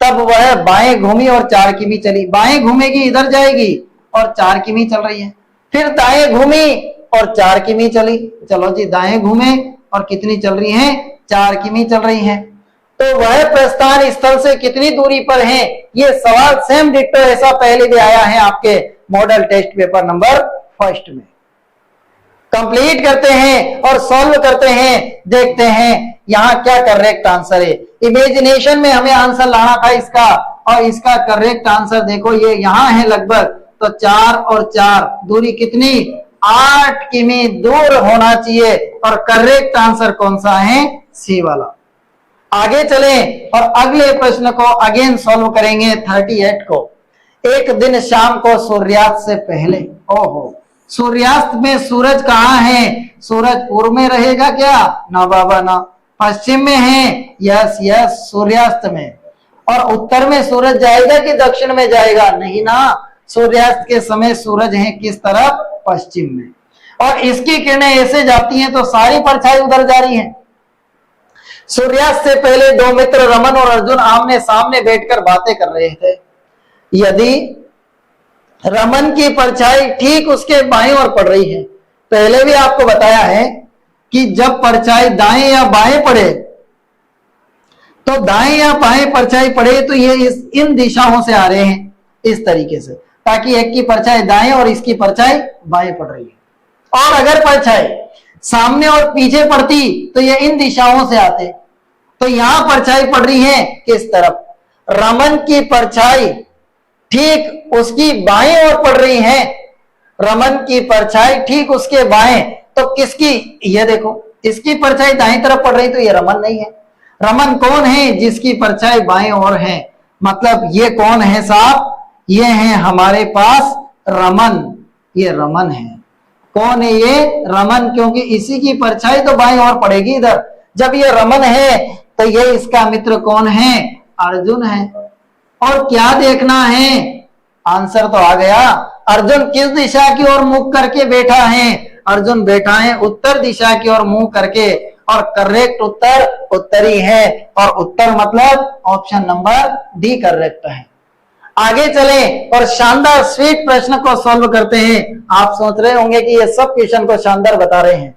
तब वह बाएं घूमी और 4 किमी चली। बाएं घूमेगी इधर जाएगी और 4 किमी चल रही है। फिर दाएं घूमी और 4 किमी चली। चलो जी, दाएं घूमे और कितनी चल रही है? 4 किमी चल रही है। तो वह प्रस्थान स्थल से कितनी दूरी पर है? ये सवाल सेम डिट्टो ऐसा पहले भी आया है आपके मॉडल टेस्ट पेपर नंबर 1 में। कंप्लीट करते हैं और सॉल्व करते हैं, देखते हैं यहाँ क्या करेक्ट आंसर है। इमेजिनेशन में हमें आंसर लाना था इसका, और इसका करेक्ट आंसर देखो ये यहाँ है लगभग। तो 4 और 4 दूरी कितनी? 8 किमी दूर होना चाहिए, और करेक्ट आंसर कौन सा है? सी वाला। आगे चलें और अगले प्रश्न को अगेन सॉल्व करेंगे 38 को। एक दिन शाम को सूर्यास्त से पहले, ओहो, सूर्यास्त में सूरज कहाँ है? सूरज पूर्व में रहेगा क्या? ना बाबा ना। पश्चिम में है? यस यस, सूर्यास्त में। और उत्तर में सूरज जाएगा कि दक्षिण में जाएगा? नहीं ना, सूर्यास्त के समय सूरज है किस तरफ? पश्चिम में। और इसकी किरणें ऐसे जाती हैं तो सारी परछाई उधर जा रही है। सूर्यास्त से पहले दो मित्र रमन और अर्जुन आमने सामने बैठकर बातें कर रहे थे। यदि रमन की परछाई ठीक उसके बाएं ओर पड़ रही है, पहले भी आपको बताया है कि जब परछाई दाएं या बाएं पड़े, तो दाएं या बाएं परछाई पड़े तो ये इन दिशाओं से आ रहे हैं इस तरीके से, ताकि एक की परछाई दाएं और इसकी परछाई बाएं पड़ रही है। और अगर परछाई सामने और पीछे पड़ती तो ये इन दिशाओं से आते। तो यहां परछाई पड़ रही है किस तरफ? रमन की परछाई ठीक उसकी बाएं ओर पड़ रही है। रमन की परछाई ठीक उसके बाएं, तो किसकी? ये देखो, इसकी परछाई दाएं तरफ पड़ रही, तो ये रमन नहीं है। रमन कौन है? जिसकी परछाई बाएं ओर है। मतलब ये कौन है साहब? ये है हमारे पास रमन। ये रमन है। कौन है ये? रमन, क्योंकि इसी की परछाई तो बाएं ओर पड़ेगी इधर। जब ये रमन है तो ये इसका मित्र कौन है? अर्जुन है। और क्या देखना है? आंसर तो आ गया। अर्जुन किस दिशा की ओर मुख करके बैठा है? अर्जुन बैठा है उत्तर दिशा की ओर मुंह करके, और करेक्ट उत्तर उत्तरी है। और उत्तर मतलब ऑप्शन नंबर डी करेक्ट है। आगे चलें और शानदार स्वीट प्रश्न को सॉल्व करते हैं। आप सोच रहे होंगे कि ये सब क्वेश्चन को शानदार बता रहे हैं,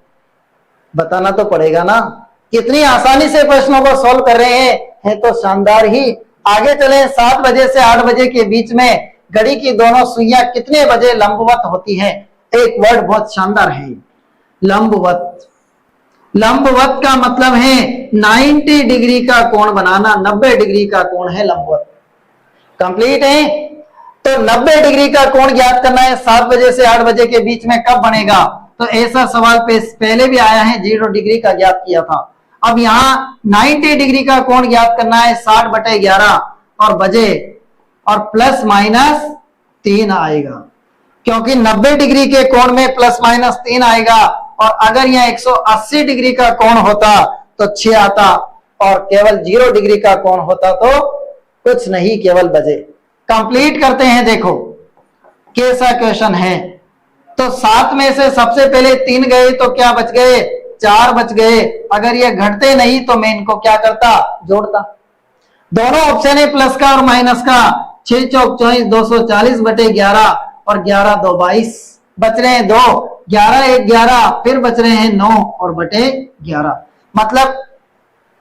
बताना तो पड़ेगा ना। कितनी आसानी से प्रश्नों को सॉल्व कर रहे हैं तो शानदार ही। आगे चलें, 7 बजे से 8 बजे के बीच में घड़ी की दोनों सुइयां कितने बजे लंबवत होती हैं? एक वर्ड बहुत शानदार है, लंबवत। लंबवत का मतलब है 90 डिग्री का कोण बनाना। 90 डिग्री का कोण है लंबवत। कंप्लीट है। तो 90 डिग्री का कोण ज्ञात करना है 7 बजे से 8 बजे के बीच में, कब बनेगा? तो ऐसा सवाल पहले भी आया है, 0 डिग्री का ज्ञात किया था। अब यहाँ 90 डिग्री का कोण ज्ञात करना है 60/11 और बजे, और प्लस माइनस 3 आएगा, क्योंकि 90 डिग्री के कोण में प्लस माइनस 3 आएगा। और अगर यहाँ 180 डिग्री का कोण होता तो 6 आता, और केवल 0 डिग्री का कोण होता तो कुछ नहीं, केवल बजे। कंप्लीट करते हैं, देखो कैसा क्वेश्चन है। तो 7 में से सबसे पहले 3 गए तो क्या बच गए? 4 बच गए। अगर ये घटते नहीं तो मैं इनको क्या करता? जोड़ता। दोनों ऑप्शन है प्लस का और माइनस का। 6 चौक 24, 240/11 और 11 2 22, बच रहे हैं 2, 11 1 11, फिर बच रहे हैं 9 और बटे 11। मतलब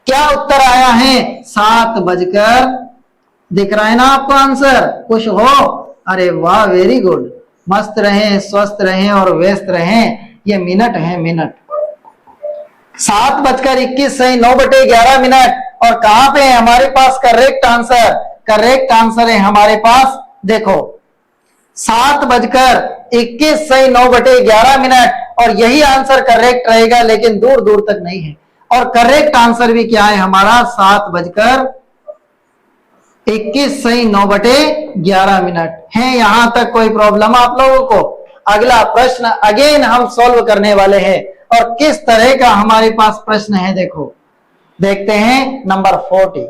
क्या उत्तर आया है? 7 बजकर, दिख रहा है ना आपको आंसर? खुश हो? अरे वाह, वेरी गुड। मस्त रहें, स्वस्थ रहें और व्यस्त रहें। ये मिनट है, मिनट। 7:21 सही 9/11 मिनट। और कहां पे है हमारे पास करेक्ट आंसर? करेक्ट आंसर है हमारे पास, देखो 7:21 सही 9/11 मिनट। और यही आंसर करेक्ट रहेगा, लेकिन दूर दूर तक नहीं है। और करेक्ट आंसर भी क्या है हमारा? 7:21 सही 9/11 मिनट है। यहां तक कोई प्रॉब्लम आप लोगों को? अगला प्रश्न अगेन हम सॉल्व करने वाले हैं, और किस तरह का हमारे पास प्रश्न है देखो, देखते हैं नंबर 40।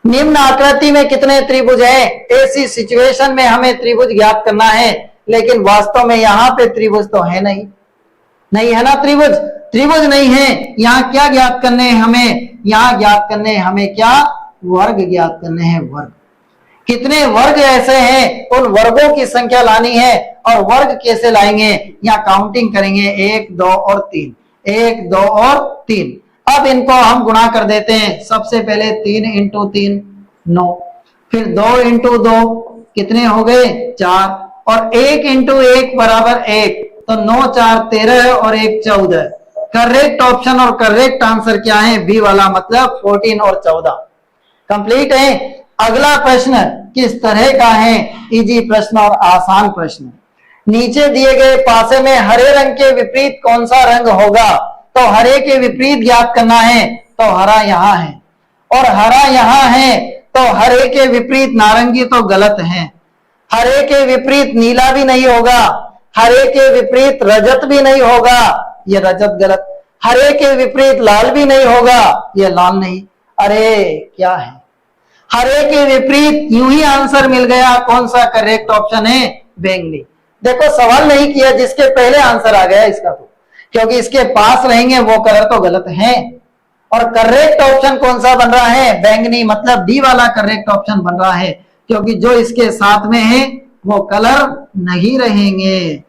निम्न आकृति में कितने त्रिभुज हैं? ऐसी सिचुएशन में हमें त्रिभुज ज्ञात करना है, लेकिन वास्तव में यहां पे त्रिभुज तो है नहीं, नहीं है ना त्रिभुज। त्रिभुज नहीं है। यहाँ क्या ज्ञात करने हैं हमें? यहाँ ज्ञात करने हैं हमें क्या? वर्ग ज्ञात करने हैं, वर्ग। कितने वर्ग ऐसे हैं, उन वर्गों की संख्या लानी है। और वर्ग कैसे लाएंगे? यहाँ काउंटिंग करेंगे, 1 2 और 3, 1 2 और 3। अब इनको हम गुणा कर देते हैं। सबसे पहले 3 इंटू 3 9, फिर 2 इंटू 2 कितने हो गए? 4, और 1 इंटू 1 बराबर 1, तो 9 4 13 और 1 14। करेक्ट ऑप्शन और करेक्ट आंसर क्या है? बी वाला, मतलब 14 और 14। कंप्लीट है। अगला प्रश्न किस तरह का है? इजी प्रश्न और आसान प्रश्न। नीचे दिए गए पासे में हरे रंग के विपरीत कौन सा रंग होगा? तो हरे के विपरीत ज्ञात करना है। तो हरा यहाँ है और हरा यहाँ है, तो हरे के विपरीत नारंगी तो गलत है। हरे के विपरीत नीला भी नहीं होगा, हरे के विपरीत रजत भी नहीं होगा, ये रजत गलत। हरे के विपरीत लाल भी नहीं होगा, ये लाल नहीं। अरे क्या है? हरे के विपरीत यूं ही आंसर मिल गया। कौन सा करेक्ट ऑप्शन है? बैंगनी। देखो सवाल नहीं किया, जिसके पहले आंसर आ गया इसका, तो क्योंकि इसके पास रहेंगे वो कलर तो गलत है। और करेक्ट ऑप्शन कौन सा बन रहा है? बैंगनी, मतलब डी वाला करेक्ट ऑप्शन बन रहा है, क्योंकि जो इसके साथ में है वो कलर नहीं रहेंगे।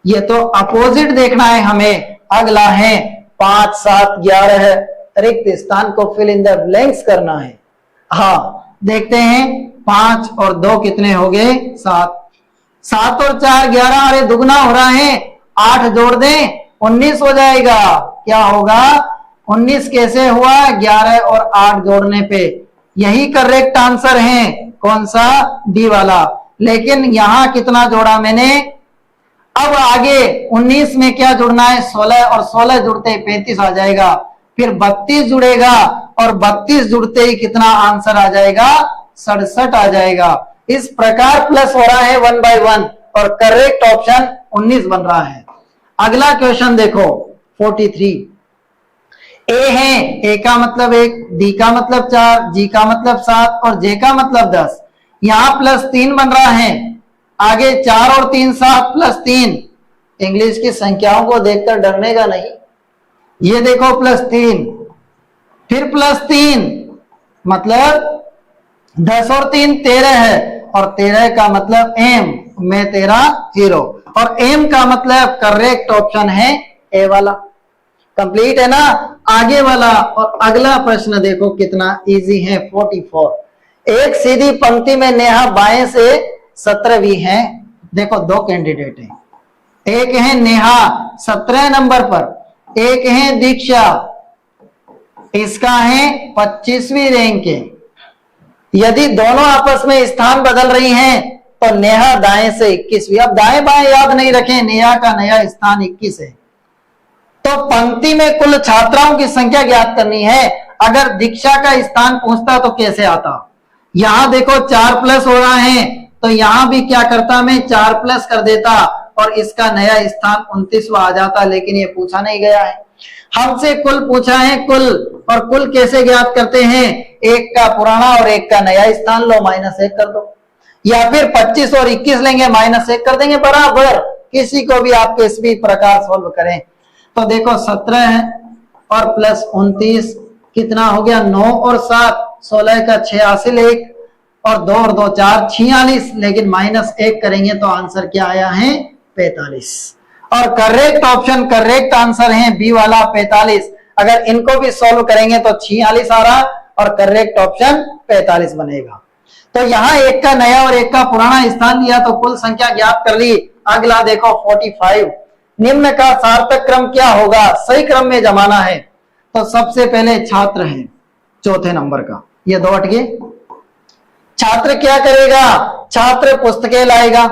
ये तो अपोजिट देखना है हमें। अगला है 5 7 11 रिक्त स्थान को फिल इन द ब्लैंक्स करना है। हाँ देखते हैं, 5 और 2 कितने हो गए? 7, 7 और 4 11। अरे दुगना हो रहा है, 8 जोड़ दें 19 हो जाएगा। क्या होगा? 19 कैसे हुआ? 11 और 8 जोड़ने पे। यही करेक्ट आंसर है। कौन सा? डी वाला। लेकिन यहां कितना जोड़ा मैंने? अब आगे 19 में क्या जुड़ना है? 16, और 16 जुड़ते ही 35 आ जाएगा। फिर 32 जुड़ेगा, और 32 जुड़ते ही कितना आंसर आ जाएगा? 67 आ जाएगा। इस प्रकार प्लस हो रहा है 1 by 1, और करेक्ट ऑप्शन 19 बन रहा है। अगला क्वेश्चन देखो 43। ए है, ए का मतलब 1, डी का मतलब 4, जी का मतलब 7 और जे का मतलब 10। यहां +3 बन रहा है। आगे 4 और 3 7 +3। इंग्लिश की संख्याओं को देखकर डरने का नहीं। ये देखो +3, फिर +3, मतलब 10 और 3 13 है, और 13 का मतलब एम में 13 0, और एम का मतलब करेक्ट ऑप्शन है ए वाला। कंप्लीट है ना? आगे वाला और अगला प्रश्न देखो कितना इजी है। 44। एक सीधी पंक्ति में नेहा बाएं से 17वीं है। देखो 2 कैंडिडेट हैं, एक है नेहा 17 नंबर पर, एक है दीक्षा, इसका है 25वीं रैंक है। यदि दोनों आपस में स्थान बदल रही हैं तो नेहा दाएं से 21वीं। अब दाएं बाएं याद नहीं रखें, नेहा का नया स्थान 21 है। तो पंक्ति में कुल छात्राओं की संख्या ज्ञात करनी है। अगर दीक्षा का स्थान पूछता तो कैसे आता? यहां देखो 4 प्लस हो रहा है, तो यहां भी क्या करता? मैं 4 प्लस कर देता और इसका नया स्थान 29वां आ जाता, लेकिन ये पूछा नहीं गया है। हमसे कुल पूछा है, कुल। और कुल कैसे ज्ञात करते हैं? एक का पुराना और एक का नया स्थान लो, -1 कर दो, या फिर 25 और 21 लेंगे, -1 कर देंगे, बराबर। किसी को भी आप किस भी प्रकार सोल्व करें। तो देखो 17 है और +29 कितना हो गया? 9 और 7 16 का 86 1, और 2 और 2 4 46, लेकिन -1 करेंगे तो आंसर क्या आया है? 45। और करेक्ट ऑप्शन करेक्ट आंसर है बी वाला 45। अगर इनको भी सॉल्व करेंगे तो 46 आ रहा, और करेक्ट ऑप्शन 45 बनेगा। तो यहाँ एक का नया और एक का पुराना स्थान लिया तो कुल संख्या ज्ञात कर ली। अगला देखो 45। निम्न का सार्थक क्रम क्या होगा? सही क्रम में जमाना है। तो सबसे पहले छात्र है चौथे नंबर का, ये 2 हट गए। छात्र क्या करेगा? छात्र पुस्तकें लाएगा,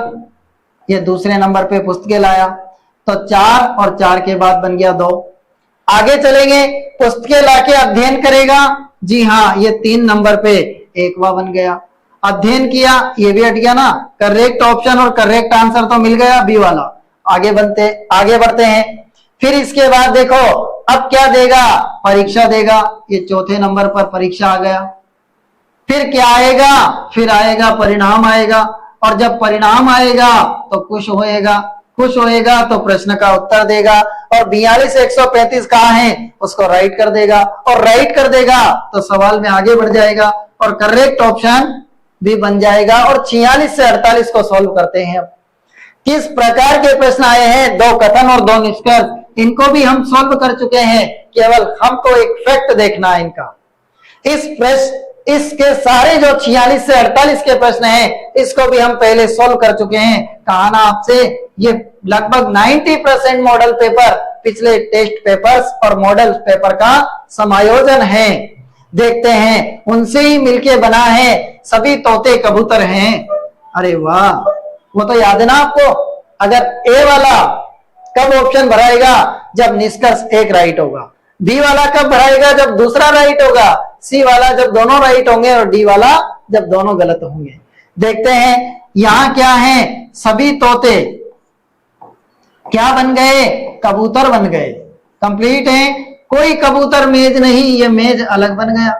ये दूसरे नंबर पे पुस्तकें लाया, तो 4 और 4 के बाद बन गया 2। आगे चलेंगे, पुस्तकें लाके अध्ययन करेगा, जी हाँ, ये 3 नंबर पे 1वां बन गया। अध्ययन किया, ये भी हट गया ना। करेक्ट ऑप्शन और करेक्ट आंसर तो मिल गया बी वाला। आगे बढ़ते हैं। फिर इसके बाद देखो अब क्या देगा? परीक्षा देगा, ये चौथे नंबर पर परीक्षा आ गया। फिर क्या आएगा? फिर आएगा परिणाम आएगा, और जब परिणाम आएगा तो कुछ होएगा, खुश होएगा तो प्रश्न का उत्तर देगा, और 42 135 कहाँ है उसको राइट कर देगा, और राइट कर देगा तो सवाल में आगे बढ़ जाएगा और करेक्ट ऑप्शन भी बन जाएगा। और 46 से 48 को सॉल्व करते हैं। अब किस प्रकार के प्रश्न आए हैं, 2 कथन और 2 निष्कर्ष, इनको भी हम सॉल्व कर चुके हैं, केवल हमको एक फैक्ट देखना है इनका। इसके सारे जो 46 से 48 के प्रश्न हैं इसको भी हम पहले सॉल्व कर चुके हैं। कहा ना आपसे, ये लगभग 90% मॉडल पेपर, पिछले टेस्ट पेपर्स और मॉडल पेपर का समायोजन है। देखते हैं, उनसे ही मिलके बना है, सभी तोते कबूतर हैं। अरे वाह, वो तो याद है ना आपको। अगर ए वाला कब ऑप्शन भराएगा, जब निष्कर्ष एक राइट होगा। बी वाला कब भराएगा, जब दूसरा राइट होगा। सी वाला जब दोनों राइट होंगे, और डी वाला जब दोनों गलत होंगे। देखते हैं यहां क्या है, सभी तोते क्या बन गए, कबूतर बन गए। कंप्लीट है, कोई कबूतर मेज नहीं, ये मेज अलग बन गया।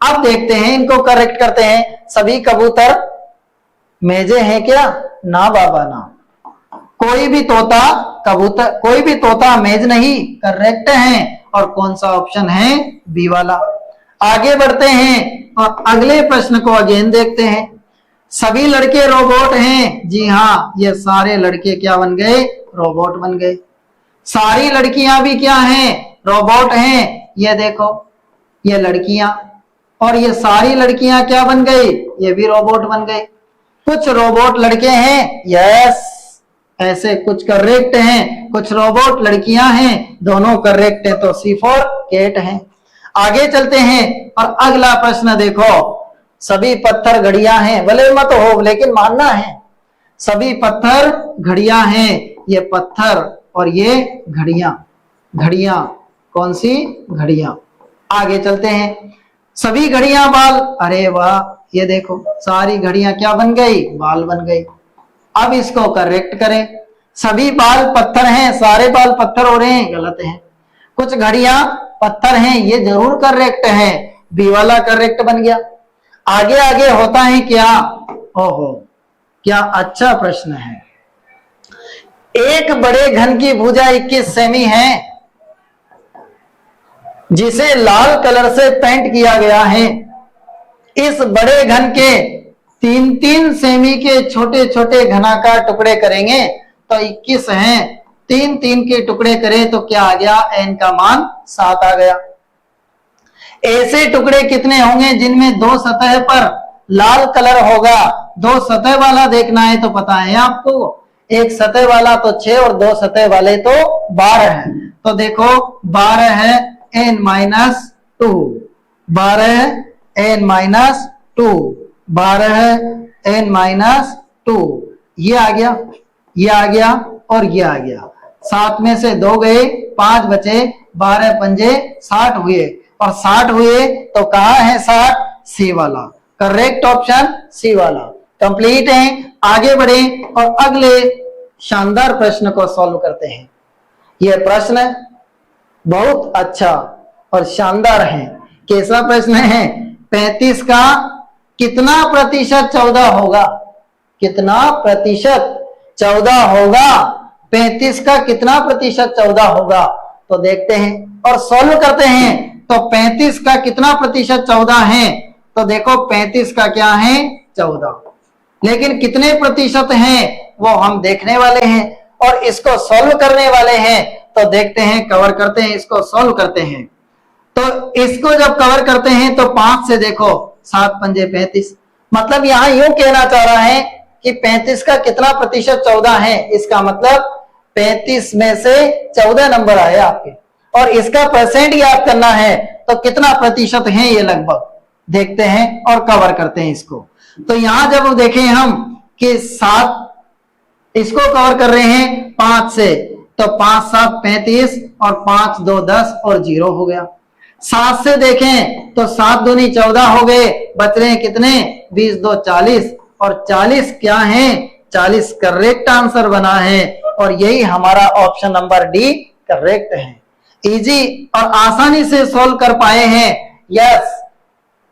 अब देखते हैं, इनको करेक्ट करते हैं। सभी कबूतर मेजे हैं क्या, ना बाबा ना। कोई भी तोता कबूतर, कोई भी तोता मेज नहीं, करेक्ट है। और कौन सा ऑप्शन है, बी वाला। आगे बढ़ते हैं और अगले प्रश्न को अगेन देखते हैं। सभी लड़के रोबोट हैं, जी हाँ, ये सारे लड़के क्या बन गए, रोबोट बन गए। सारी लड़कियां भी क्या हैं, रोबोट हैं। ये देखो, ये लड़कियां, और ये सारी लड़कियां क्या बन गई, ये भी रोबोट बन गए। कुछ रोबोट लड़के हैं, यस, ऐसे कुछ करेक्ट हैं, कुछ रोबोट लड़कियां हैं, दोनों करेक्ट है, तो सी फॉर कैट है। आगे चलते हैं और अगला प्रश्न देखो। सभी पत्थर घड़ियां हैं, भले मत हो लेकिन मानना है। सभी पत्थर घड़ियां हैं, ये पत्थर और ये घड़ियां। घड़ियां कौन सी, घड़ियां। आगे चलते हैं, सभी घड़ियां बाल, अरे वाह, ये देखो सारी घड़ियां क्या बन गई, बाल बन गई। अब इसको करेक्ट करें। सभी बाल पत्थर हैं, सारे बाल पत्थर हो रहे हैं, गलत है। कुछ घड़ियां पत्थर हैं, ये जरूर करेक्ट है, बी वाला करेक्ट बन गया। आगे आगे होता है क्या, ओहो क्या अच्छा प्रश्न है। एक बड़े घन की भुजा 21 सेमी है, जिसे लाल कलर से पेंट किया गया है। इस बड़े घन के 3-3 सेमी के छोटे छोटे घनाकार टुकड़े करेंगे तो 21 हैं। 3-3 के टुकड़े करें तो क्या आ गया, n का मान 7 आ गया। ऐसे टुकड़े कितने होंगे जिनमें 2 सतह पर लाल कलर होगा। 2 सतह वाला देखना है तो पता है आपको, एक सतह वाला तो 6 और 2 सतह वाले तो 12 है। तो देखो 12 है n-2, 12 n-2, 12 n-2, ये आ गया, ये आ गया और ये आ गया। 7 में से 2 गए, 5 बचे, 12 पंजे 60 हुए, और 60 हुए तो कहाँ है 60, सी वाला। करेक्ट ऑप्शन सी वाला। कंप्लीट है। आगे बढ़े और अगले शानदार प्रश्न को सॉल्व करते हैं। यह प्रश्न बहुत अच्छा और शानदार है। कैसा प्रश्न है, 35 का कितना प्रतिशत 14 होगा, कितना प्रतिशत 14 होगा, 35 का कितना प्रतिशत 14 होगा। तो देखते हैं और सॉल्व करते हैं। तो 35 का कितना प्रतिशत 14 है, तो देखो 35 का क्या है 14, लेकिन कितने प्रतिशत हैं वो हम देखने वाले हैं और इसको सॉल्व करने वाले हैं। तो देखते हैं, कवर करते हैं, इसको सॉल्व करते हैं। तो इसको जब कवर करते हैं तो 5 से देखो, 7 पंजे 35, मतलब यहां यूं कहना चाह रहा है कि 35 का कितना प्रतिशत 14 है, इसका मतलब 35 में से 14 नंबर आए आपके, और इसका परसेंट याद करना है तो कितना प्रतिशत है ये लगभग। देखते हैं और कवर करते हैं इसको। तो यहां जब देखें हम कि 7, इसको कवर कर रहे हैं 5 से, तो 5 7 35 और 5 2 10 और 0 हो गया। 7 से देखें तो 7 दूनी 14 हो गए, बच रहे हैं कितने 20 2 40, और 40 क्या है 40 करेक्ट आंसर बना है, और यही हमारा ऑप्शन नंबर डी करेक्ट है। इजी और आसानी से सॉल्व कर पाए हैं। यस,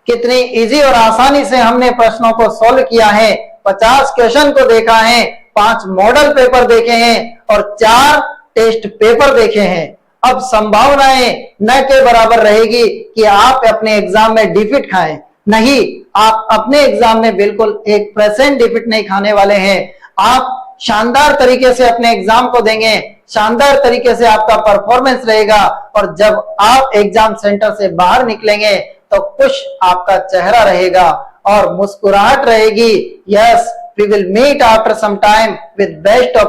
कितनी इजी और आसानी से हमने प्रश्नों को सॉल्व किया है। 50 क्वेश्चन को देखा है 5 मॉडल पेपर देखे हैं और 4 टेस्ट पेपर देखे हैं। अब संभावनाएं न के बराबर रहेगी कि आप अपने एग्जाम में डिफिट खाएं, नहीं, आप अपने एग्जाम में बिल्कुल 1% डिफिट नहीं खाने वाले हैं। आप शानदार तरीके से अपने एग्जाम को देंगे, शानदार तरीके से आपका परफॉर्मेंस रहेगा और जब आप एग्जाम सेंटर से बाहर निकलेंगे तो खुश आपका चेहरा रहेगा और मुस्कुराहट रहेगी। Yes, we will meet after some time with best of